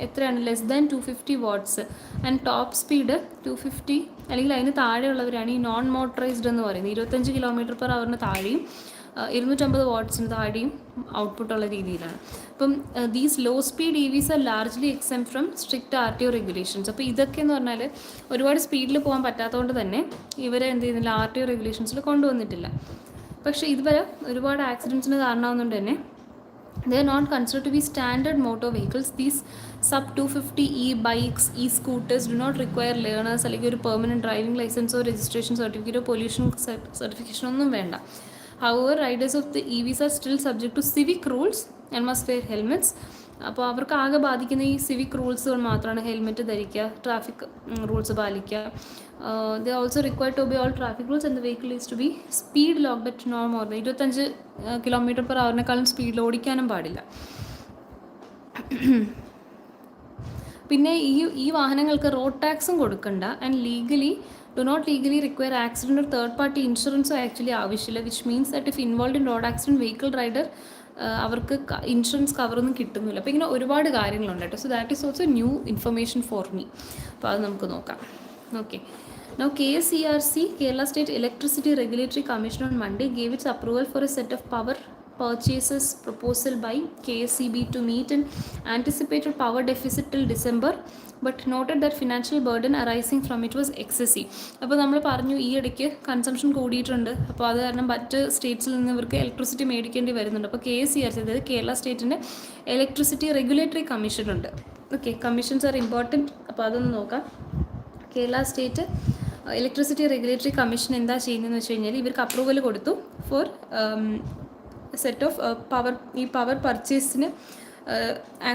എത്രയാണ്? Less than 250 watts and top speed 250 അല്ലെങ്കിൽ അതിന് താഴെയുള്ളവരാണ് ഈ നോൺ മോട്ടറൈസ്ഡ് എന്ന് പറയുന്നത്. 25 km/h താഴെയും 250 വാട്ട്സിന് താഴെയും ഔട്ട്പുട്ടുള്ള രീതിയിലാണ്. അപ്പം these low speed EVs are largely exempt from strict RTO regulations. അപ്പോൾ ഇതൊക്കെ എന്ന് പറഞ്ഞാൽ ഒരുപാട് സ്പീഡിൽ പോകാൻ പറ്റാത്തതുകൊണ്ട് തന്നെ ഇവരെ എന്ത് ചെയ്യുന്നില്ല, RTO റെഗുലേഷൻസിൽ കൊണ്ടുവന്നിട്ടില്ല. പക്ഷേ ഇതുവരെ ഒരുപാട് ആക്സിഡൻസിന് കാരണമാകുന്നതുകൊണ്ട് തന്നെ they are not considered to be standard motor vehicles. These sub 250 e-bikes, e-scooters do not require learners അല്ലെങ്കിൽ ഒരു പെർമനൻറ്റ് ഡ്രൈവിംഗ് ലൈസൻസോ രജിസ്ട്രേഷൻ സർട്ടിഫിക്കറ്റോ പൊല്യൂഷൻ സർട്ടിഫിക്കേഷൻ ഒന്നും വേണ്ട. However, riders of the EVs are still subject to civic rules and must wear helmets. അപ്പോൾ അവർക്ക് ആകെ ബാധിക്കുന്ന ഈ സിവിക് റൂൾസുകൾ മാത്രമാണ്. ഹെൽമെറ്റ് ധരിക്കുക, ട്രാഫിക് റൂൾസ് പാലിക്കുക. They also required to obey all traffic rules and the vehicle is to be speed locked at no more than 25 km/h സ്പീഡിൽ ഓടിക്കാനും പാടില്ല. പിന്നെ ഈ വാഹനങ്ങൾക്ക് റോഡ് ടാക്സും കൊടുക്കണ്ട. And do not legally require accident or third party insurance actually ആവശ്യമില്ല. Which means that if involve in road accident vehicle rider അവർക്ക് ഇൻഷുറൻസ് കവറൊന്നും കിട്ടുന്നില്ല. അപ്പോൾ ഇങ്ങനെ ഒരുപാട് കാര്യങ്ങളുണ്ട് കേട്ടോ. So that is also new information for me. അപ്പോൾ അത് നമുക്ക് നോക്കാം. Okay, now KSERC, Kerala State Electricity Regulatory Commission, on Monday gave its approval for a set of power purchases proposal by KSCB to meet an anticipated power deficit till December, but noted that financial burden arising from it was excessive. അപ്പോൾ നമ്മൾ പറഞ്ഞു ഈ ഇടയ്ക്ക് കൺസംഷൻ കൂടിയിട്ടുണ്ട്. അപ്പോൾ അത് കാരണം മറ്റ് സ്റ്റേറ്റ്സിൽ നിന്ന് ഇവർക്ക് ഇലക്ട്രിസിറ്റി മേടിക്കേണ്ടി വരുന്നുണ്ട്. അപ്പോൾ KSERC, അതായത് കേരള സ്റ്റേറ്റിൻ്റെ ഇലക്ട്രിസിറ്റി റെഗുലേറ്ററി കമ്മീഷൻ ഉണ്ട്. Okay, commissions are important. അപ്പോൾ അതൊന്ന് നോക്കാം. Kerala state electricity regulatory commission എന്താ ചെയ്യുന്നതെന്ന് വെച്ച് കഴിഞ്ഞാൽ ഇവർക്ക് അപ്രൂവൽ കൊടുത്തു ഫോർ സെറ്റ് ഓഫ് പവർ പർച്ചേസിന്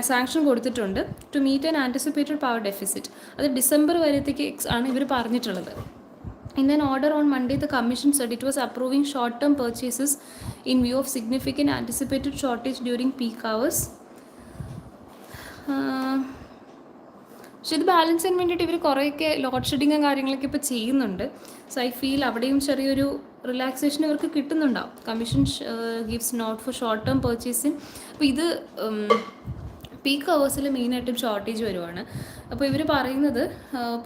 സാങ്ഷൻ കൊടുത്തിട്ടുണ്ട് to meet an anticipated power deficit. അത് ഡിസംബർ വരത്തേക്ക് ആണ് ഇവർ പറഞ്ഞിട്ടുള്ളത്. In an order on Monday, the Commission said it was approving short-term purchases in view of significant anticipated shortage during peak hours. പക്ഷെ ഇത് ബാലൻസ് ചെയ്യാൻ വേണ്ടിയിട്ട് ഇവർ കുറേയൊക്കെ ലോഡ് ഷെഡിങ്ങും കാര്യങ്ങളൊക്കെ ഇപ്പോൾ ചെയ്യുന്നുണ്ട്. സോ ഐ ഫീൽ അവിടെയും ചെറിയൊരു റിലാക്സേഷൻ ഇവർക്ക് കിട്ടുന്നുണ്ടാവും. Commission gives note for short term purchasing. അപ്പോൾ ഇത് പീക്ക് അവേഴ്സിൽ മെയിനായിട്ടും ഷോർട്ടേജ് വരുവാണ്. അപ്പോൾ ഇവർ പറയുന്നത്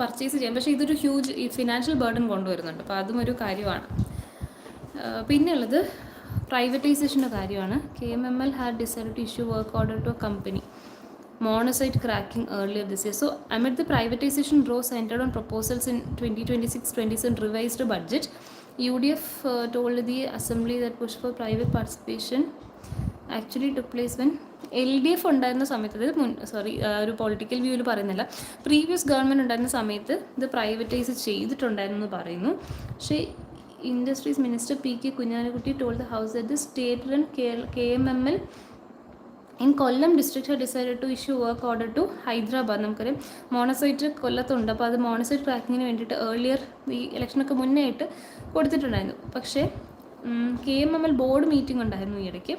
പർച്ചേസ് ചെയ്യാം. പക്ഷേ ഇതൊരു ഹ്യൂജ് ഫിനാൻഷ്യൽ ബർഡൻ കൊണ്ടുവരുന്നുണ്ട്. അപ്പോൾ അതും ഒരു കാര്യമാണ്. പിന്നെയുള്ളത് പ്രൈവറ്റൈസേഷൻ്റെ കാര്യമാണ്. KMML had decided to issue work order to a company monocyte cracking earlier this year. So amid the privatization row centered on proposals in 2026-27 revised budget, UDF told the assembly that push for private participation actually took place when LDF ഉണ്ടായിരുന്ന സമയത്ത്, ഒരു പൊളിറ്റിക്കൽ വ്യൂവിൽ പറയുന്നില്ല, പ്രീവിയസ് ഗവൺമെൻറ് ഉണ്ടായിരുന്ന സമയത്ത് ഇത് പ്രൈവറ്റൈസ് ചെയ്തിട്ടുണ്ടായിരുന്നു എന്ന് പറയുന്നു. പക്ഷേ industries minister PK Kunhalikutty told the house that the state run KMML in Kollam district decided to issue work order to Hyderabad. നമുക്കറിയാം മോണസൈറ്റ് കൊല്ലത്തുണ്ട്, അപ്പോൾ അത് മോണസൈറ്റ് ട്രാക്കിങ്ങിന് വേണ്ടിയിട്ട് ഏർലിയർ ഈ ഇലക്ഷനൊക്കെ മുന്നേ ആയിട്ട് കൊടുത്തിട്ടുണ്ടായിരുന്നു. പക്ഷേ KMML ബോർഡ് മീറ്റിംഗ് ഉണ്ടായിരുന്നു ഈ ഇടയ്ക്ക്,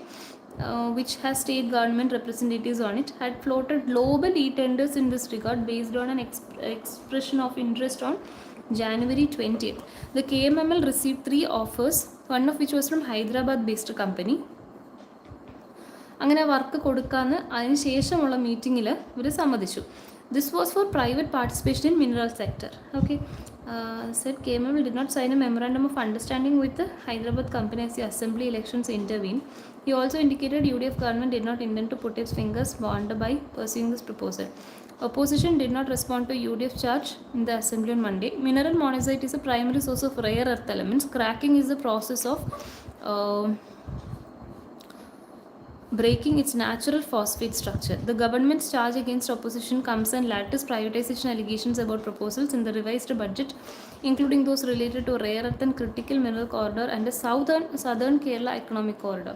which has state government representatives on it, had floated global e-tenders in this regard based on an expression of interest on January 20th. The KMML received 3 offers, one of which was from Hyderabad-based company. അങ്ങനെ വർക്ക് കൊടുക്കാമെന്ന് അതിന് ശേഷമുള്ള മീറ്റിങ്ങിൽ ഇവർ സമ്മതിച്ചു. This was four private participation in mineral sector. Okay, said KMML did not sign a memorandum of understanding with the Hyderabad company as the assembly elections intervened. He also indicated UDF government did not intend to put its fingers bond by pursuing this proposal. Opposition did not respond to UDF charge in the assembly on Monday. Mineral monazite is a primary source of rare earth elements. Cracking is the process of breaking its natural phosphate structure. The government's charge against opposition comes and latest privatization allegations about proposals in the revised budget, including those related to rare earth and critical mineral corridor and the southern Kerala economic corridor.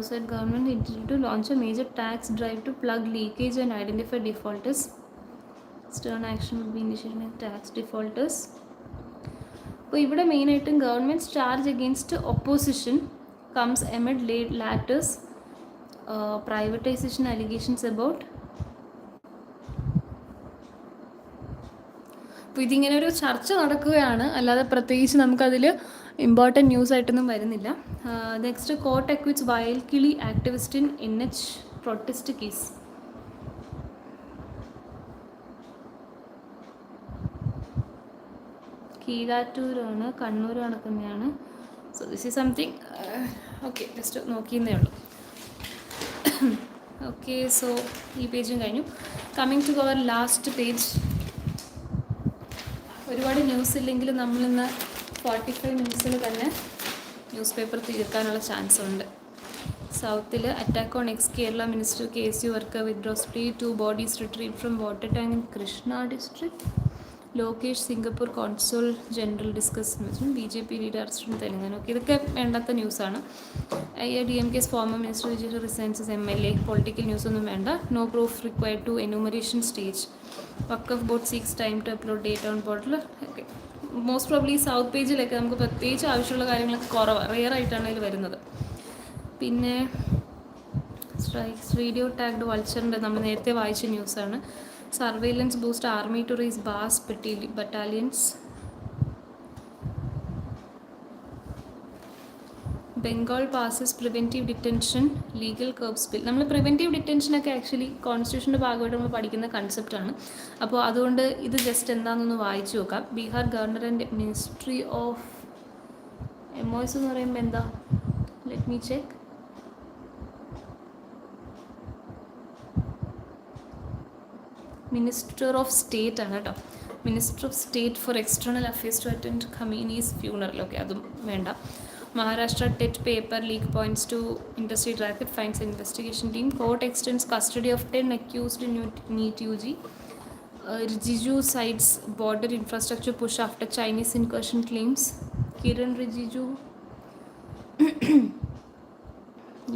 Said government intended to launch a major tax drive to plug leakage and identify defaulters. Stern action will be initiated by tax defaulters. അപ്പോൾ ഇവിടെ മെയിനായിട്ടും government charge against opposition comes amid latest privatization allegations about. അപ്പോൾ ഇതിങ്ങനെ ഒരു ചർച്ച നടക്കുകയാണ്, അല്ലാതെ പ്രത്യേകിച്ച് നമുക്കതിൽ ഇമ്പോർട്ടൻറ്റ് ന്യൂസ് ആയിട്ടൊന്നും വരുന്നില്ല. Next, court acquits Vayalkili activist in NH protest case. കീഴാറ്റൂരാണ്, കണ്ണൂർ നടക്കുന്നതാണ്. So this is something okay, just നോക്കിയെന്നേ ഉള്ളൂ. ഓക്കെ, സോ ഈ പേജും കഴിഞ്ഞു. Coming to our last page. ഒരുപാട് ന്യൂസ് ഇല്ലെങ്കിലും നമ്മളിന്ന് 45 മിനിറ്റ്സിൽ തന്നെ ന്യൂസ് പേപ്പർ തീർക്കാനുള്ള ചാൻസ് ഉണ്ട്. സൗത്തിൽ attack on ex Kerala minister KSU worker withdraws plea, 2 bodies retrieved from water tank in Krishna district. Lokesh Singapore consul general discuss BJP leader arrest in Telangana. Okay, ഇതൊക്കെ വേണ്ടാത്ത ന്യൂസാണ്. DMK's former minister Vijay resigns as MLA. Political news ഒന്നും വേണ്ട. No proof required to enumeration stage. Waqf board seeks time to upload data on portal. Okay, most probably south പേജിലൊക്കെ നമുക്ക് പ്രത്യേകിച്ച് ആവശ്യമുള്ള കാര്യങ്ങളൊക്കെ കുറവാണ്, റെയർ ആയിട്ടാണ് ഇതിൽ വരുന്നത്. പിന്നെ സ്ട്രൈക്സ്, റേഡിയോ ടാഗ്ഡ് വൾച്ചറിൻ്റെ നമ്മൾ നേരത്തെ വായിച്ച ന്യൂസാണ്. Surveillance boost army to raise base battalions. Bengal passes preventive detention legal curbs bill. നമ്മൾ പ്രിവെൻറ്റീവ് ഡിറ്റൻഷനൊക്കെ ആക്ച്വലി കോൺസ്റ്റിറ്റ്യൂഷൻ്റെ ഭാഗമായിട്ട് നമ്മൾ പഠിക്കുന്ന കൺസെപ്റ്റാണ്. അപ്പോൾ അതുകൊണ്ട് ഇത് ജസ്റ്റ് എന്താണെന്നൊന്ന് വായിച്ചു നോക്കാം. Bihar governor and ministry of MOS എന്ന് പറയുമ്പോൾ എന്താ, let me check. Minister of state ആണ് കേട്ടോ. Minister of state for external affairs to attend Khamenei's funeral. Okay, അതും വേണ്ട. Maharashtra TET paper leak points to industry racket finds investigation team. Court extends custody of 10 accused NEET UG. Rijiju cites border infrastructure push after Chinese incursion claims. Kiran Rijiju,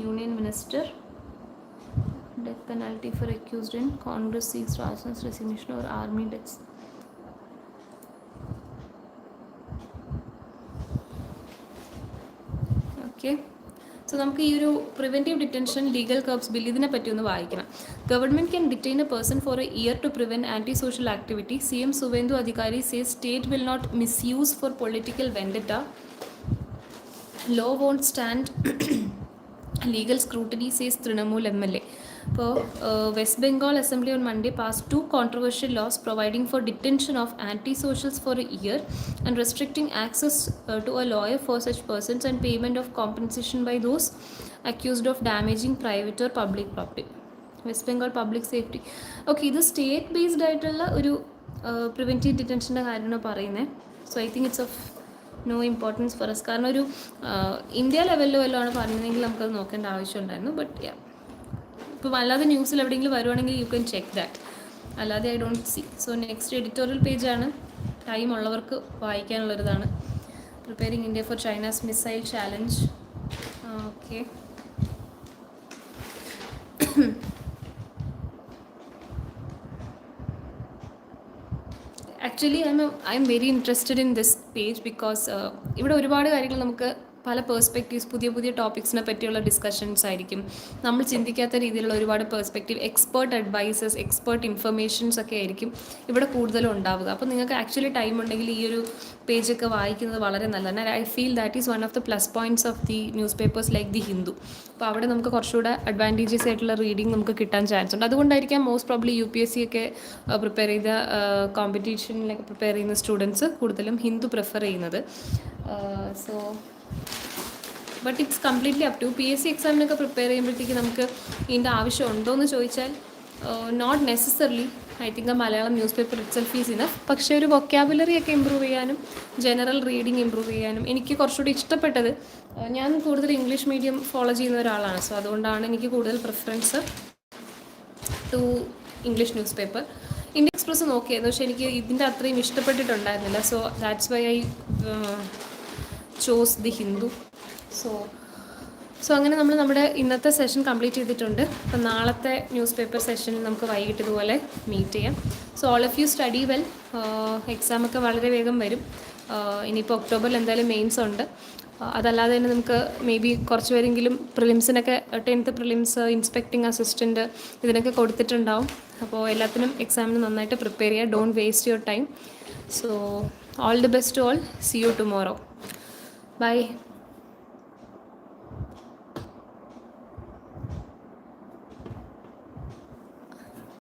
Union Minister. Death penalty for accused in Congress seeks Rajnath's resignation over army deaths. Okay, so നമുക്ക് ഈ ഒരു preventive detention legal curbs bill ഇതിനെ പറ്റി ഒന്ന് വായിക്കണം. Government can detain a person for a year to prevent anti social activity. CM Suvendu Adhikari says state will not misuse for political vendetta. Law won't stand legal scrutiny, says Trinamool MLA. So, West Bengal Assembly on Monday passed 2 controversial laws providing for detention of anti-socials for a year and restricting access to a lawyer for such persons and payment of compensation by those accused of damaging private or public property. West Bengal Public Safety. Okay, ഇത് സ്റ്റേറ്റ് ബേസ്ഡ് ആയിട്ടുള്ള ഒരു പ്രിവെൻറ്റീവ് ഡിറ്റൻഷൻ്റെ കാര്യമാണ് പറയുന്നത്. So I think it's of no importance for us. കാരണം ഒരു ഇന്ത്യ ലെവലിൽ വല്ലതുമാണ് പറഞ്ഞതെങ്കിൽ നമുക്കത് നോക്കേണ്ട ആവശ്യമുണ്ടായിരുന്നു. ബട്ട് ഇപ്പോൾ അല്ലാതെ ന്യൂസിൽ എവിടെയെങ്കിലും വരുവാണെങ്കിൽ യു ക്യാൻ ചെക്ക് ദാറ്റ്. അല്ലാതെ I don't see. So next editorial പേജാണ്. ടൈം ഉള്ളവർക്ക് വായിക്കാനുള്ളൊരിതാണ്. Preparing India for China's missile challenge. Okay. Actually I am very interested in this page because ഇവിടെ ഒരുപാട് കാര്യങ്ങൾ നമുക്ക് പല പേഴ്സ്പെക്റ്റീവ്സ്, പുതിയ പുതിയ ടോപ്പിക്സിനെ പറ്റിയുള്ള ഡിസ്കഷൻസ് ആയിരിക്കും. നമ്മൾ ചിന്തിക്കാത്ത രീതിയിലുള്ള ഒരുപാട് perspective, expert advices, expert informations ഒക്കെ ആയിരിക്കും ഇവിടെ കൂടുതലും ഉണ്ടാവുക. അപ്പോൾ നിങ്ങൾക്ക് ആക്ച്വലി ടൈം ഉണ്ടെങ്കിൽ ഈ ഒരു പേജൊക്കെ വായിക്കുന്നത് വളരെ നല്ലതാണ്. I feel that is one of the plus points of the news papers like the Hindu. അപ്പോൾ അവിടെ നമുക്ക് കുറച്ചുകൂടെ അഡ്വാൻറ്റേജസ് ആയിട്ടുള്ള റീഡിങ് നമുക്ക് കിട്ടാൻ ചാൻസ് ഉണ്ട്. അതുകൊണ്ടായിരിക്കാം മോസ്റ്റ് പ്രോബ്ലി UPSC ഒക്കെ പ്രിപ്പയർ ചെയ്ത കോമ്പറ്റീഷനിലൊക്കെ പ്രിപ്പയർ ചെയ്യുന്ന സ്റ്റുഡൻസ് കൂടുതലും ഹിന്ദു പ്രിഫർ ചെയ്യുന്നത്. So but it's completely up to. PSC എക്സാമിനൊക്കെ പ്രിപ്പയർ ചെയ്യുമ്പോഴത്തേക്ക് നമുക്ക് ഇതിൻ്റെ ആവശ്യം ഉണ്ടോ എന്ന് ചോദിച്ചാൽ not necessarily. I think Malayalam news paper itself is enough. പക്ഷേ ഒരു വൊക്കാബുലറി ഒക്കെ ഇമ്പ്രൂവ് ചെയ്യാനും ജനറൽ റീഡിങ് ഇമ്പ്രൂവ് ചെയ്യാനും എനിക്ക് കുറച്ചുകൂടി ഇഷ്ടപ്പെട്ടത്, ഞാൻ കൂടുതൽ ഇംഗ്ലീഷ് മീഡിയം ഫോളോ ചെയ്യുന്ന ഒരാളാണ്. സോ അതുകൊണ്ടാണ് എനിക്ക് കൂടുതൽ preference to English news paper. Indian Express നോക്കിയായിരുന്നു, പക്ഷേ എനിക്ക് ഇതിൻ്റെ അത്രയും ഇഷ്ടപ്പെട്ടിട്ടുണ്ടായിരുന്നില്ല. So that's why I chose the Hindu. So അങ്ങനെ നമ്മൾ നമ്മുടെ ഇന്നത്തെ സെഷൻ കംപ്ലീറ്റ് ചെയ്തിട്ടുണ്ട്. അപ്പം നാളത്തെ ന്യൂസ് പേപ്പർ സെഷനിൽ നമുക്ക് വൈകിട്ട് ഇതുപോലെ മീറ്റ് ചെയ്യാം. So all of you study well. എക്സാമൊക്കെ വളരെ വേഗം വരും. ഇനിയിപ്പോൾ ഒക്ടോബറിൽ എന്തായാലും മെയിൻസ് ഉണ്ട്. അതല്ലാതെ തന്നെ നമുക്ക് മേ ബി കുറച്ച് പേരെങ്കിലും പ്രിലിംസിനൊക്കെ 10th പ്രിലിംസ്, ഇൻസ്പെക്ടിങ് അസിസ്റ്റൻറ്റ് ഇതിനൊക്കെ കൊടുത്തിട്ടുണ്ടാവും. അപ്പോൾ എല്ലാത്തിനും എക്സാമിന് നന്നായിട്ട് പ്രിപ്പയർ ചെയ്യുക. Don't waste your time. So all the best to all. See you tomorrow. By.